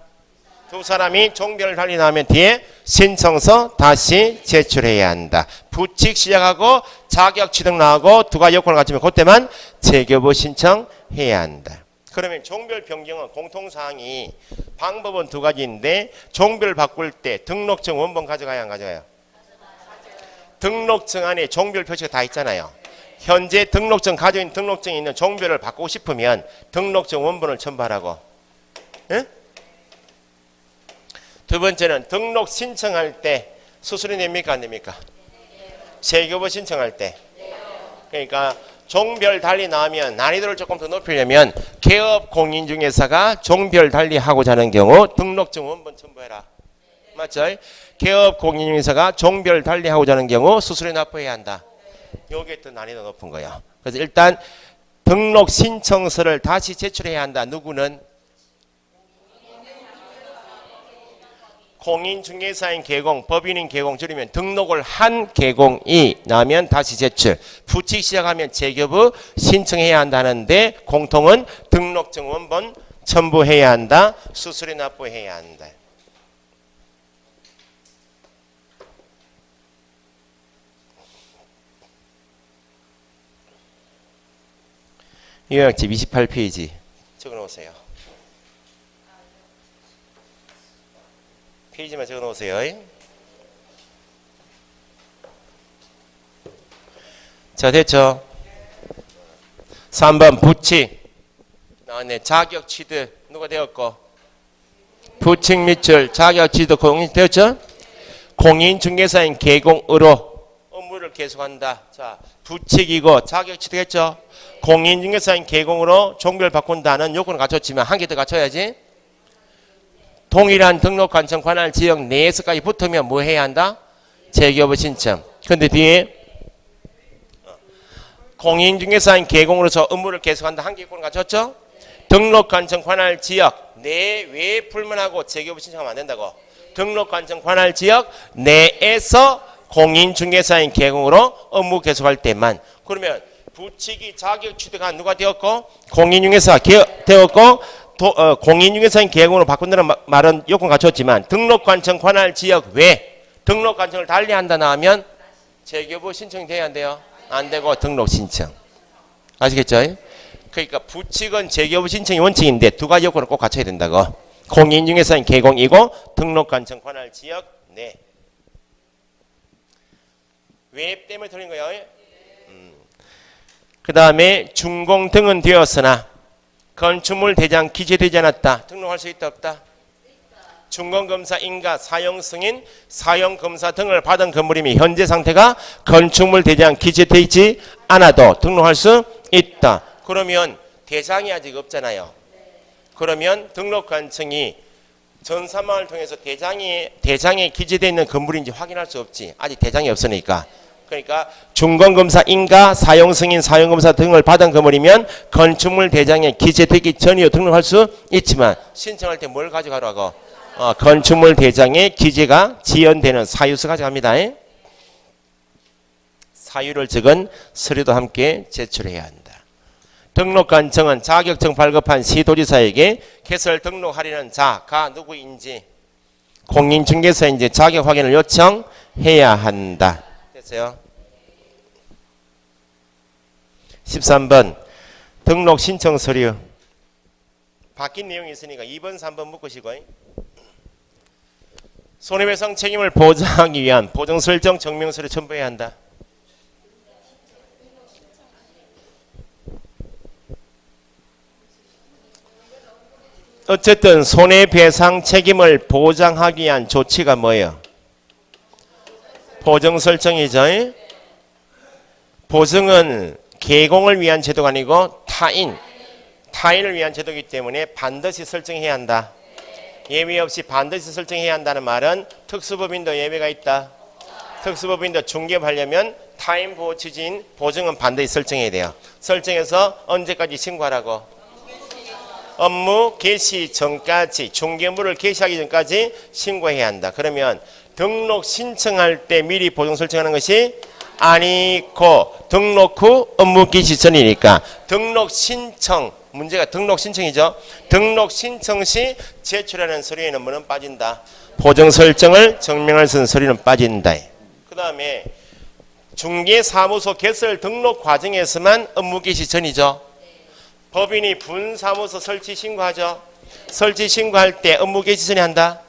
두 사람이 종별을 달리 나오면 뒤에 신청서 다시 제출해야 한다. 부칙 시작하고 자격 취득 나오고 두 가지 요건을 갖추면 그때만 재교부 신청해야 한다. 그러면 종별 변경은 공통사항이 방법은 두 가지인데 종별 바꿀 때 등록증 원본 가져가야 안 가져가요? 등록증 안에 종별 표시가 다 있잖아요. 현재 등록증 가지고 있는 등록증에 있는 종별을 바꾸고 싶으면 등록증 원본을 첨부하라고. 예? 두 번째는 등록 신청할 때 수수료 냅니까 안 냅니까? 재교부 신청할 때. 그러니까 종별 달리 나오면 난이도를 조금 더 높이려면 개업 공인중개사가 종별 달리 하고자 하는 경우 등록증 원본 첨부해라. 맞죠? 개업 공인중개사가 종별 달리 하고자 하는 경우 수수료 납부해야 한다. 요게 더 난이도 높은 거예요. 그래서 일단 등록 신청서를 다시 제출해야 한다. 누구는? 공인중개사인 개공, 법인인 개공 줄이면 등록을 한 개공이 나면 다시 제출. 부칙 시작하면 재교부 신청해야 한다는데 공통은 등록증 원본 첨부해야 한다. 수수료 납부해야 한다. 요약집 28페이지 적어놓으세요. 페이지만 적어 놓으세요. 자, 됐죠? 3번 부칙. 나왔네. 자격 취득 누가 되었고? 부칙 밑줄 자격 취득 공인 되었죠? 공인중개사인 개공으로 업무를 계속한다. 자, 부칙이고 자격 취득했죠? 공인중개사인 개공으로 종별 바꾼다는 요건을 갖췄지만 한 개 더 갖춰야지. 동일한 등록 관청 관할 지역 내에서까지 붙으면 뭐 해야 한다? 재개업의 신청. 근데 뒤에 공인중개사인 개공으로서 업무를 계속한다. 한 개 요건을 갖췄죠? 등록 관청 관할 지역 내외에 불문하고 재개업을 신청하면 안 된다고. 등록 관청 관할 지역 내에서 공인중개사인 개공으로 업무 계속할 때만. 그러면 부칙이 자격 취득한 누가 되었고 공인중개사 되었고 공인중개사인 개공으로 바꾼다는 말은 요건 갖췄지만 등록 관청 관할 지역 외 등록 관청을 달리한다 나오면 재개업 신청이 돼야 안 돼요? 안 되고 등록 신청. 아시겠죠? 그러니까 부칙은 재개업 신청이 원칙인데 두 가지 요건을 꼭 갖춰야 된다고. 공인중개사인 개공이고 등록 관청 관할 지역 내. 왜 때문에 틀린 거예요? 그 다음에 준공 등은 되었으나 건축물 대장 기재되지 않았다. 등록할 수 있다 없다? 준공검사 인가 사용승인 사용검사 등을 받은 건물이면 현재 상태가 건축물 대장 기재되지 않아도 등록할 수 있다. 그러면 대장이 아직 없잖아요. 그러면 등록관청이 전산망을 통해서 대장에 기재되어 있는 건물인지 확인할 수 없지. 아직 대장이 없으니까. 그러니까 준공검사 인가 사용승인 사용검사 등을 받은 건물이면 건축물 대장에 기재되기 전이요 등록할 수 있지만 신청할 때 뭘 가져가라고? 건축물 대장에 기재가 지연되는 사유서 가져갑니다. 사유를 적은 서류도 함께 제출해야 한다. 등록관청은 자격증 발급한 시도지사에게 개설 등록하려는 자가 누구인지 공인중개사인지 자격 확인을 요청해야 한다. 됐어요? 13번 등록 신청 서류. 바뀐 내용이 있으니까 2번, 3번 묶으시고. 손해배상 책임을 보장하기 위한 보증설정 증명서를 첨부해야 한다. 어쨌든 손해배상 책임을 보장하기 위한 조치가 뭐예요? 보증설정이죠. 보증은 개공을 위한 제도가 아니고 타인을 위한 제도이기 때문에 반드시 설정해야 한다. 예외 없이 반드시 설정해야 한다는 말은 특수법인도 예외가 있다. 특수법인도 중개하려면 타인 보호 취지인 보증은 반드시 설정해야 돼요. 설정해서 언제까지 신고하라고? 업무 개시 전까지, 중개물을 개시하기 전까지 신고해야 한다. 그러면 등록 신청할 때 미리 보증 설정하는 것이 아니고 등록 후 업무 개시 전이니까 등록 신청, 문제가 등록 신청이죠. 등록 신청 시 제출하는 서류에는 뭐는 빠진다? 보증 설정을 증명할 수 있는 서류는 빠진다. 그 다음에 중개사무소 개설 등록 과정에서만 업무 개시 전이죠. 법인이 분사무소 설치 신고하죠. 설치 신고할 때 업무 개시 전에 한다.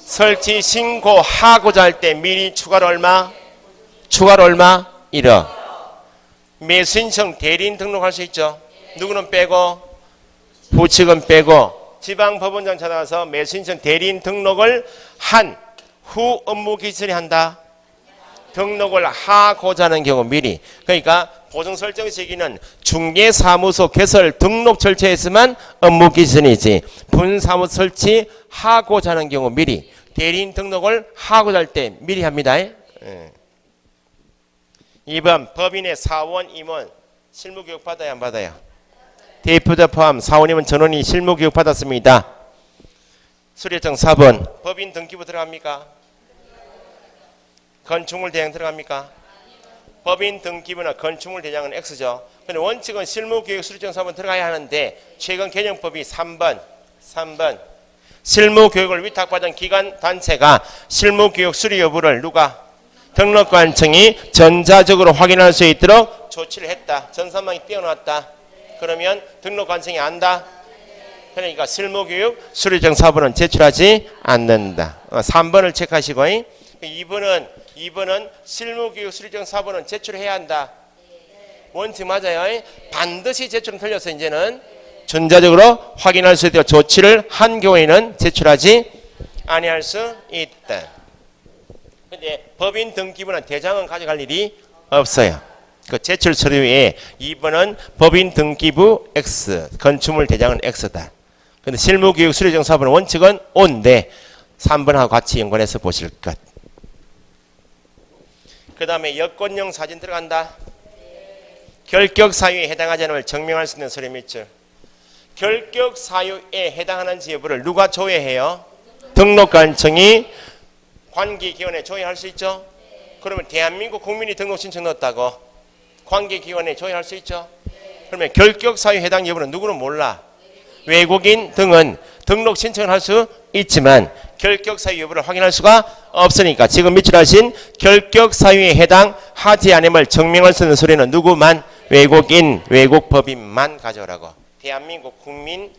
설치 신고하고자 할 때 미리 추가로 얼마? 1억. 매수인청 대리인 등록할 수 있죠. 누구는 빼고? 부칙은 빼고. 지방법원장 찾아가서 매수인청 대리인 등록을 한 후 업무 개시 전에 한다. 등록을 하고자 하는 경우 미리. 그러니까 보증 설정 시기는 중개사무소 개설 등록 절차에서만 업무 개시 전이지 분사무소 설치하고자 하는 경우 미리. 대리인 등록을 하고자 할 때 미리 합니다. 2번 법인의 사원 임원 실무교육 받아야 안 받아요? 대표자 포함 사원 임원 전원이 실무교육 받았습니다. 수료증 4번 법인 등기부 들어갑니까? 건축물 대장 들어갑니까? 법인 등기부나 건축물 대장은 X죠. 근데 원칙은 실무교육 수료증 4번 들어가야 하는데 최근 개정법이 3번 실무교육을 위탁받은 기관 단체가 실무교육 수료 여부를 누가? 등록관청이 전자적으로 확인할 수 있도록 조치를 했다. 전산망이 띄워놨다. 그러면 등록관청이 안다? 그러니까 실무교육 수료증 사본은 제출하지 않는다. 3번을 체크하시고 2번은 실무교육 수료증 사본은 제출해야 한다. 원칙 맞아요. 반드시 제출은 틀려서 이제는 전자적으로 확인할 수 있도록 조치를 한 경우에는 제출하지 아니할 수 있다. 근데 법인 등기부는 대장은 가져갈 일이 없어요. 그 제출 서류에 2번은 법인 등기부 X, 건축물 대장은 X다. 근데 실무교육 수료증 사본은 원칙은 O인데 3번하고 같이 연관해서 보실 것. 그 다음에 여권용 사진 들어간다. 결격 사유에 해당하지 않음을 증명할 수 있는 서류 밑줄. 결격 사유에 해당하는지 여부를 누가 조회해요? 등록관청이 관계기관에 조회할 수 있죠? 그러면 대한민국 국민이 등록 신청 넣었다고 관계기관에 조회할 수 있죠? 그러면 결격 사유 해당 여부는 누구는 몰라. 외국인 등은 등록 신청을 할 수 있지만 결격 사유 여부를 확인할 수가 없으니까 지금 밑줄하신 결격 사유에 해당하지 않음을 증명할 수 있는 서류는 누구만? 외국인, 외국 법인만 가져오라고. 대한민국 국민,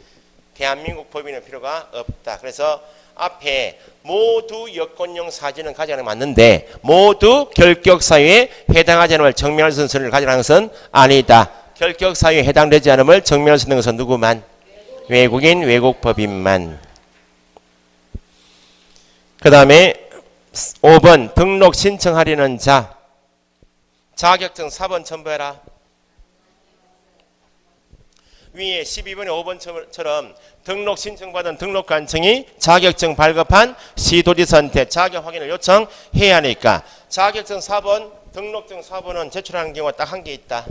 대한민국 법인은 필요가 없다. 그래서 앞에 모두 여권용 사진은 가져가는 게 맞는데 모두 결격 사유에 해당하지 않음을 증명할 수 있는 서류를 가져가는 것은 아니다. 결격 사유에 해당되지 않음을 증명할 수 있는 것은 누구만? 외국인, 외국 법인만. 그 다음에 5번 등록 신청하려는 자 자격증 4번 첨부해라. 위에 12번에 5번처럼 등록 신청받은 등록관청이 자격증 발급한 시도지사한테 자격 확인을 요청해야 하니까 자격증 4번, 등록증 4번은 제출하는 경우가 딱 한 개 있다.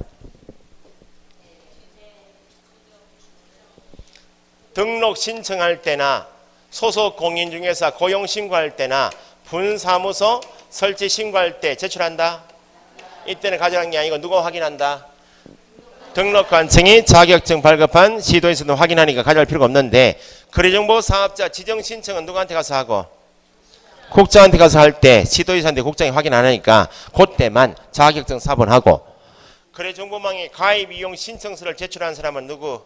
등록 신청할 때나 소속 공인중개사 고용 신고할 때나 분사무소 설치 신고할 때 제출한다. 이때는 가져간 게 아니고 누가 확인한다? 등록관청이 자격증 발급한 시도에서도 확인하니까 가져갈 필요가 없는데 거래정보 사업자 지정 신청은 누구한테 가서 하고? 국장한테 가서 할 때 시도지사한테 국장이 확인 안 하니까 그때만 자격증 4번 하고 거래정보망에 가입 이용 신청서를 제출한 사람은 누구?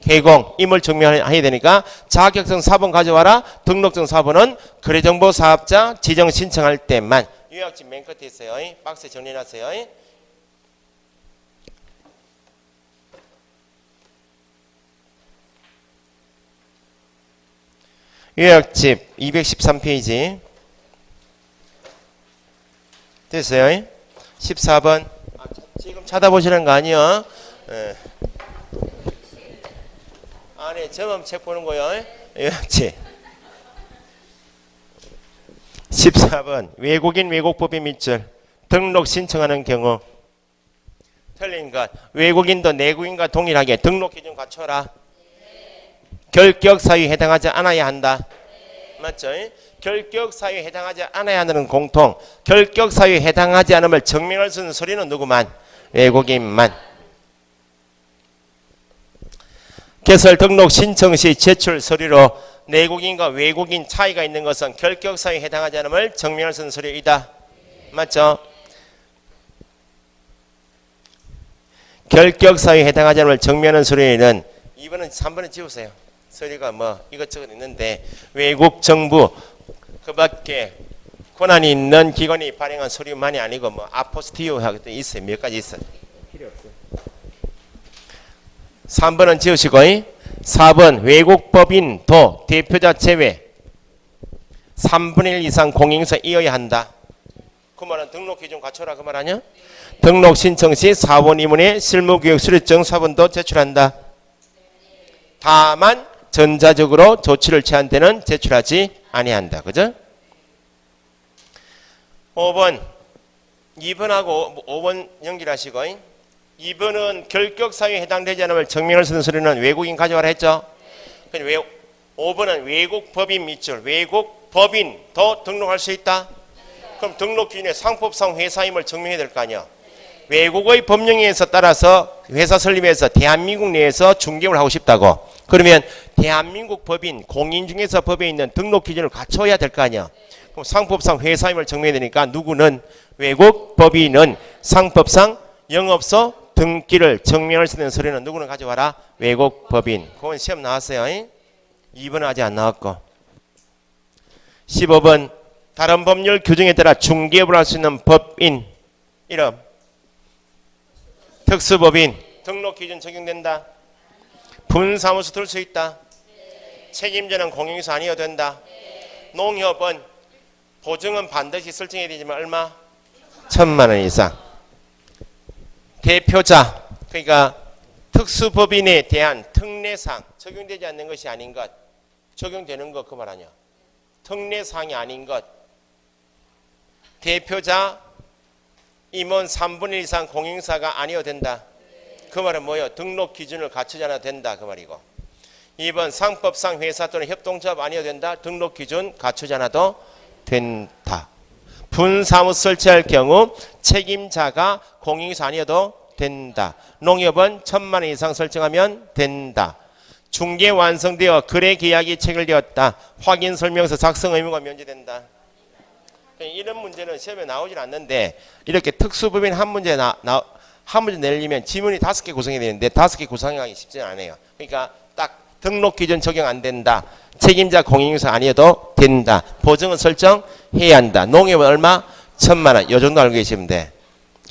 개공, 임을 증명해야 되니까 자격증 4번 가져와라. 등록증 4번은 거래정보 사업자 지정 신청할 때만. 요약집 맨 끝에 있어요. 박스에 정리해놨어요. 요약집 213페이지 됐어요? 14번 지금 찾아보시는 거 아니요? 네. 안에 점검 책 보는 거요. 요약집 14번 외국인 외국법인 밑줄 등록 신청하는 경우 틀린 것 외국인도 내국인과 동일하게 등록 기준 갖춰라. 결격 사유에 해당하지 않아야 한다. 맞죠? 결격 사유에 해당하지 않아야 하는 공통 결격 사유에 해당하지 않음을 증명할 수 있는 서류는 누구만? 외국인만. 개설 등록 신청 시 제출 서류로 내국인과 외국인 차이가 있는 것은 결격 사유에 해당하지 않음을 증명할 수 있는 서류이다. 맞죠? 결격 사유에 해당하지 않음을 증명하는 서류에는 2번은 3번은 지우세요. 서류가 뭐 이것저것 있는데 외국 정부 그 밖에 권한이 있는 기관이 발행한 서류만이 아니고 뭐 아포스티오하고 있어요. 몇 가지 있어요. 필요 없어요. 3번은 지우시고 4번 외국 법인도 대표자 제외 3분의 1 이상 공인인사이어야 한다. 그 말은 등록 기준 갖춰라 그 말 아니야? 등록 신청 시 4번 2문의 실무교육 수료증 4번도 제출한다. 다만 전자적으로 조치를 취한 때는 제출하지 아니한다. 그죠? 5번 2번하고 5번 연결하시고 2번은 결격 사유에 해당되지 않음을 증명할 수 있는 서류는 외국인 가져와라 했죠? 5번은 외국 법인 밑줄 외국 법인도 등록할 수 있다? 그럼 등록 기준에 상법상 회사임을 증명해야 될 거 아니야? 외국의 법령에 따라서 회사 설립해서 대한민국 내에서 중개업을 하고 싶다고 그러면 대한민국 법인 공인중개사 법에 있는 등록 기준을 갖춰야 될 거 아니야. 그럼 상법상 회사임을 증명해야 되니까 누구는 외국 법인은 상법상 영업소 등기를 증명할 수 있는 서류는 누구는 가져와라? 외국 법인. 그건 시험 나왔어요. 2번은 아직 안 나왔고. 15번 다른 법률 규정에 따라 중개업을 할 수 있는 법인 이름 특수법인 등록 기준 적용된다. 분사무소 들 수 있다. 책임자는 공인인수 아니어도 된다. 농협은 보증은 반드시 설정해야 되지만 얼마? 1,000만 원 이상. 대표자 그러니까 특수법인에 대한 특례상 적용되지 않는 것이 아닌 것 적용되는 것 그 말 아니야. 특례상이 아닌 것 대표자 임원 3분의 1 이상 공인사가 아니어도 된다. 그 말은 뭐예요? 등록 기준을 갖추지 않아도 된다 그 말이고. 2번 상법상 회사 또는 협동조합 아니어도 된다. 등록 기준 갖추지 않아도 된다. 분사무소 설치할 경우 책임자가 공인인수 아니어도 된다. 농협은 1,000만 원 이상 설정하면 된다. 중개 완성되어 거래 계약이 체결되었다. 확인 설명서 작성 의무가 면제된다. 이런 문제는 시험에 나오질 않는데 이렇게 특수법인 한 문제 한 문제 내려면 지문이 5개 구성이 되는데 5개 구성하기 쉽지는 않아요. 그러니까 딱 등록 기준 적용 안 된다. 책임자 공인인수 아니어도 된다. 보증은 설정해야 한다. 농협은 얼마? 1,000만 원. 이 정도 알고 계시면 돼.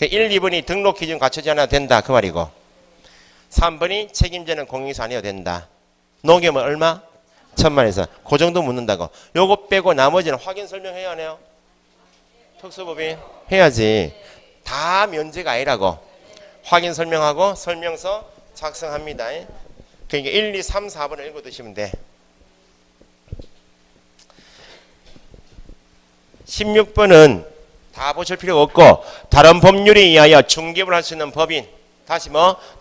1, 2번이 등록 기준 갖추지 않아도 된다 그 말이고 3번이 책임자는 공인인수 아니어도 된다. 농협은 얼마? 1,000만 원에서 그 정도 묻는다고. 요거 빼고 나머지는 확인 설명해야 하네요. 특수법인 해야지. 다 면제가 아니라고. 확인 설명하고 설명서 작성합니다. 그러니까 1, 2, 3, 4번을 읽어 두시면 돼. 16번은 다 보실 필요가 없고 다른 법률에 의하여 중개업을 할 수 있는 법인 다시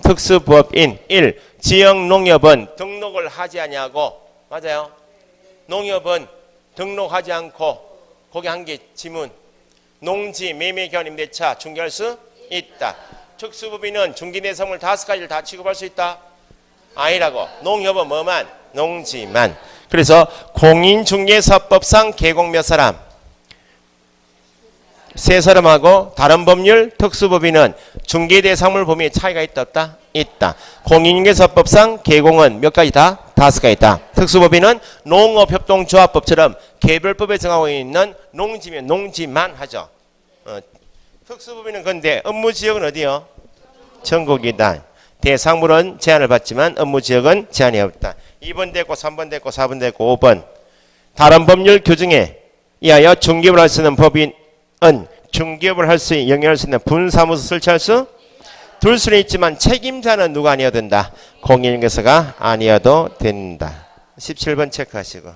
특수법인 1. 지역농협은 등록을 하지 아니하고 맞아요. 농협은 등록하지 않고 거기 한 개 지문 농지 매매기한 임대차 중개할 수 있다. 특수법인은 중개대상물 5가지를 다 취급할 수 있다. 아니라고. 농협은 뭐만? 농지만. 그래서 공인중개사법상 계공 몇 사람? 3사람하고 다른 법률 특수법인은 중개대상물 범위에 차이가 있다 없다? 있다. 공인중개사법상 계공은 몇 가지다? 5가지다. 특수법인은 농업협동조합법처럼 개별법에 정하고 있는 농지면 농지만 하죠. 특수법인은 근데 업무지역은 어디요? 전국이다. 대상물은 제한을 받지만 업무지역은 제한이 없다. 2번 됐고 3번 됐고 4번 됐고 5번 다른 법률 규정에 의하여 중개업을 할 수 있는 법인은 중개업을 할 수 영위할 수 있는 분사무소 설치할 수 둘 수는 있지만 책임자는 누가 아니어도 된다. 공인중개사가 아니어도 된다. 17번 체크하시고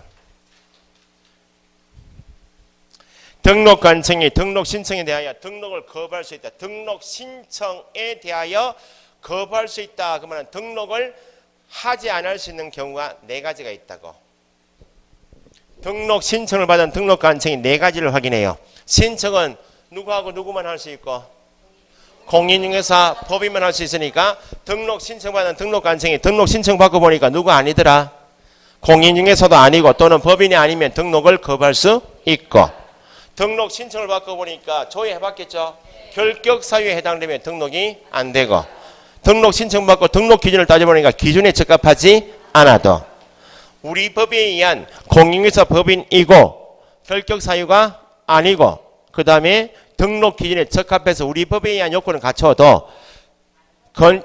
등록 관청이 등록 신청에 대하여 등록을 거부할 수 있다. 등록 신청에 대하여 거부할 수 있다. 그러면 등록을 하지 않을 수 있는 경우가 4가지가 있다고. 등록 신청을 받은 등록 관청이 4가지를 확인해요. 신청은 누구하고 누구만 할 수 있고 공인중개사 법인만 할 수 있으니까 등록 신청받은 등록 관청이 등록 신청 받고 보니까 누구 아니더라. 공인중개사도 아니고 또는 법인이 아니면 등록을 거부할 수 있고 등록 신청을 받고 보니까 조회해봤겠죠. 결격 사유에 해당되면 등록이 안 되고 등록 신청 받고 등록 기준을 따져보니까 기준에 적합하지 않아도 우리 법에 의한 공인중개사 법인이고 결격 사유가 아니고 그 다음에 등록 기준에 적합해서 우리 법에 의한 요건을 갖춰도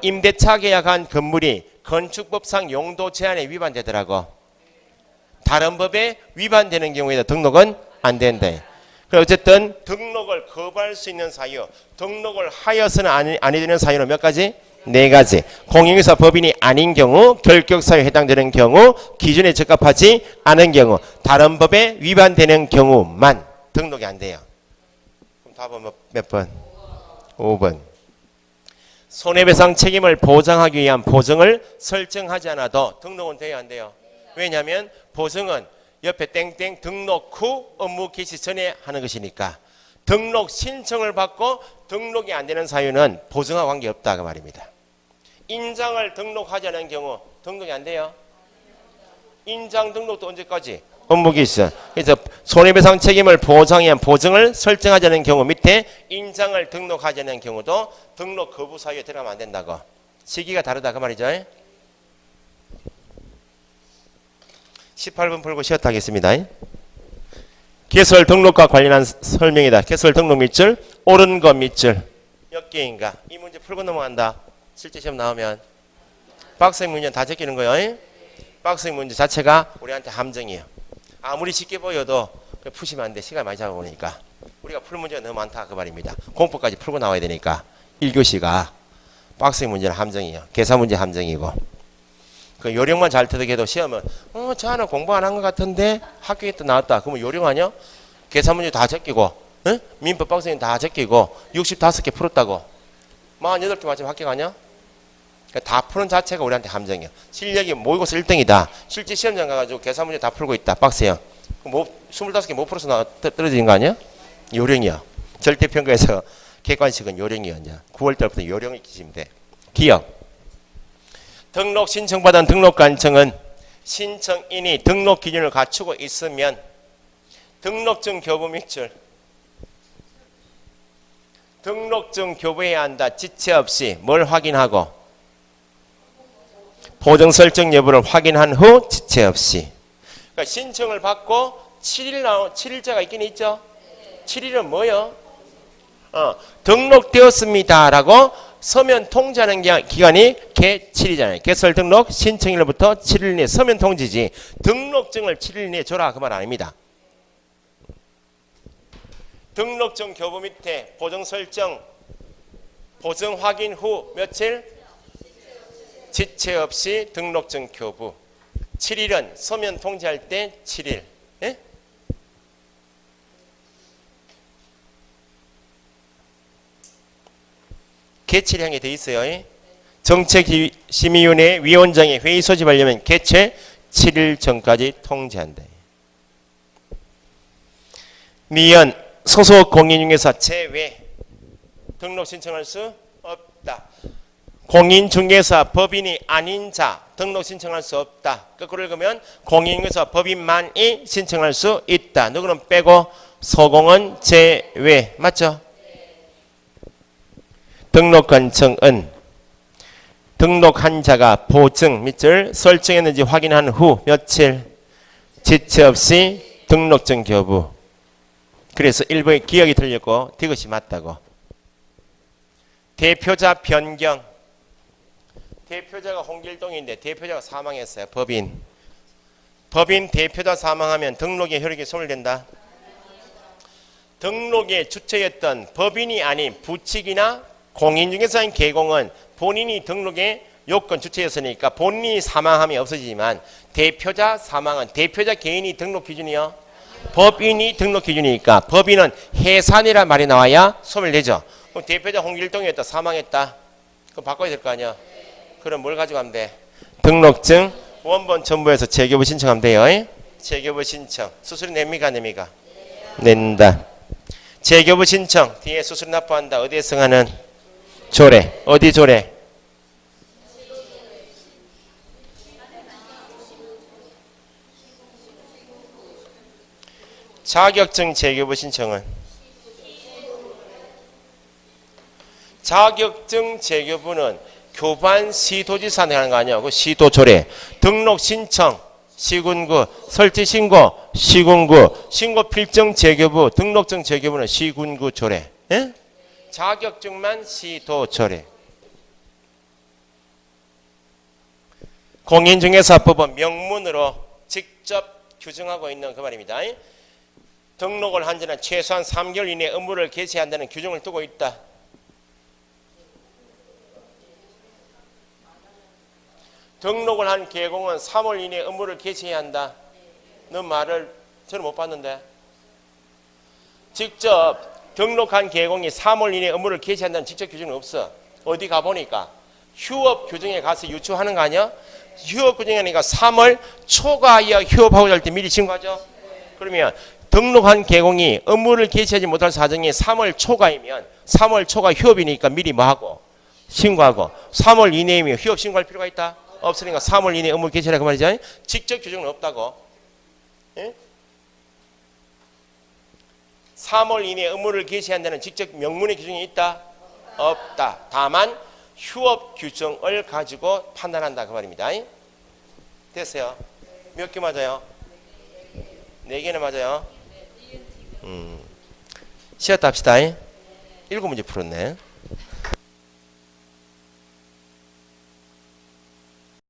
임대차 계약한 건물이 건축법상 용도 제한에 위반되더라고. 다른 법에 위반되는 경우에도 등록은 안 된다. 어쨌든 등록을 거부할 수 있는 사유, 등록을 하여서는 아니 되는 사유는 몇 가지? 4가지. 공인중개사 법인이 아닌 경우, 결격 사유에 해당되는 경우, 기준에 적합하지 않은 경우, 다른 법에 위반되는 경우만 등록이 안 돼요. 그럼 답은 몇 번? 5번. 손해배상 책임을 보장하기 위한 보증을 설정하지 않아도 등록은 돼야 안 돼요. 왜냐하면 보증은 옆에 땡땡 등록 후 업무 개시 전에 하는 것이니까 등록 신청을 받고 등록이 안 되는 사유는 보증과 관계없다 그 말입니다. 인장을 등록하지 않은 경우 등록이 안 돼요. 인장 등록도 언제까지? 업무기 있어. 그래서 손해배상 책임을 보장한 보증을 설정하자는 경우 밑에 인장을 등록하자는 경우도 등록 거부 사유에 들어가면 안 된다고. 시기가 다르다 그 말이죠. 18분 풀고 쉬었다 하겠습니다. 개설 등록과 관련한 설명이다. 개설 등록 밑줄, 옳은 것 밑줄. 몇 개인가? 이 문제 풀고 넘어간다. 실제 시험 나오면 박스형 문제 다 제끼는 거예요. 박스형 문제 자체가 우리한테 함정이에요. 아무리 쉽게 보여도 푸시면 안 돼. 시간 많이 잡아보니까. 우리가 풀 문제가 너무 많다 그 말입니다. 공포까지 풀고 나와야 되니까 1교시가 박스형 문제는 함정이에요. 계산 문제 함정이고. 그 요령만 잘 터득해도 시험은 저 하나 공부 안 한 것 같은데 학교에 또 나왔다. 그러면 요령 아니야? 계산 문제 다 제끼고 민법 박스형 다 제끼고 65개 풀었다고. 48개 맞으면 합격 아니야? 그러니까 다 푸는 자체가 우리한테 함정이야. 실력이 모의고사 1등이다. 실제 시험장 가가지고 계산 문제 다 풀고 있다. 박스형. 뭐 25개 못 풀어서 떨어지는 거 아니야? 요령이야. 절대평가에서 객관식은 요령이야. 9월달부터 요령을 끼시면 돼. 기억. 등록 신청받은 등록관청은 신청인이 등록 기준을 갖추고 있으면 등록증 교부 밑줄. 등록증 교부해야 한다. 지체 없이 뭘 확인하고? 보정 설정 여부를 확인한 후 지체 없이. 그러니까 신청을 받고 7일자가 있긴 있죠. 7일은 뭐요? 등록되었습니다라고 서면 통지하는 기간이 개 7이잖아요. 개설 등록 신청일로부터 7일 내에 서면 통지지. 등록증을 7일 내에 줘라 그 말 아닙니다. 등록증 교부 밑에 보정 설정 보정 확인 후 며칠? 지체 없이 등록증 교부. 7일은 서면 통지할 때 7일. 예? 개최량이 돼 있어요. 정책심의위원회 위원장이 회의 소집하려면 개최 7일 전까지 통지한다. 미연 소속 공인중개사 제외 등록 신청할 수 없다. 공인중개사 법인이 아닌 자 등록 신청할 수 없다. 거꾸로 읽으면 공인중개사 법인만이 신청할 수 있다. 누구는 빼고 소공은 제외. 맞죠? 등록관청은 등록한 자가 보증 밑줄 설정했는지 확인한 후 며칠 지체 없이 등록증 교부. 그래서 일부의 기억이 틀렸고 디귿이 맞다고. 대표자 변경. 대표자가 홍길동인데 대표자가 사망했어요. 법인 대표자 사망하면 등록의 효력이 소멸된다. 등록의 주체였던 법인이 아닌 부칙이나 공인중개사인 개공은 본인이 등록의 요건 주체였으니까 본인이 사망함이 없어지지만 대표자 사망은 대표자 개인이 등록 기준이요. 법인이 등록 기준이니까 법인은 해산이란 말이 나와야 소멸되죠. 그럼 대표자 홍길동이었다 사망했다. 그럼 바꿔야 될 거 아니야. 그럼 뭘 가져가면 돼? 등록증 원본 첨부해서 재교부 신청하면 돼요. 재교부 신청. 수수료 냅니까 안 냅니까? 낸다. 재교부 신청 뒤에 수수료 납부한다. 어디에 승하는? 조례. 어디 조례? 자격증 재교부 신청은 자격증 재교부는 교반 시도지사한테 하는 거 아니야. 그 시도조례. 등록 신청 시군구, 설치 신고 시군구, 신고 필정 재교부, 등록증 재교부는 시군구 조례. 예? 자격증만 시도조례. 공인중개사법은 명문으로 직접 규정하고 있는 그 말입니다. 등록을 한 자는 최소한 3개월 이내에 업무를 개시한다는 규정을 두고 있다. 등록을 한 개공은 3월 이내에 업무를 개시해야 한다. 너 말을 저는 못 봤는데. 직접 등록한 개공이 3월 이내에 업무를 개시한다는 직접 규정은 없어. 어디 가보니까 휴업 규정에 가서 유추하는 거 아니야? 휴업 규정이니까 3월 초가야 휴업하고 할 때 미리 신고하죠. 그러면 등록한 개공이 업무를 개시하지 못할 사정이 3월 초가이면 3월 초가 휴업이니까 미리 뭐하고? 신고하고. 3월 이내이면 휴업 신고할 필요가 있다? 없으니까 3월 이내에 업무 개시하라 그 말이죠. 직접 규정은 없다고. 예? 3월 이내에 의무를 개시한다는 직접 명문의 규정이 있다? 없다. 다만 휴업 규정을 가지고 판단한다 그 말입니다. 됐어요? 몇 개 맞아요? 4개는 맞아요? 쉬었다 합시다. 7문제 풀었네.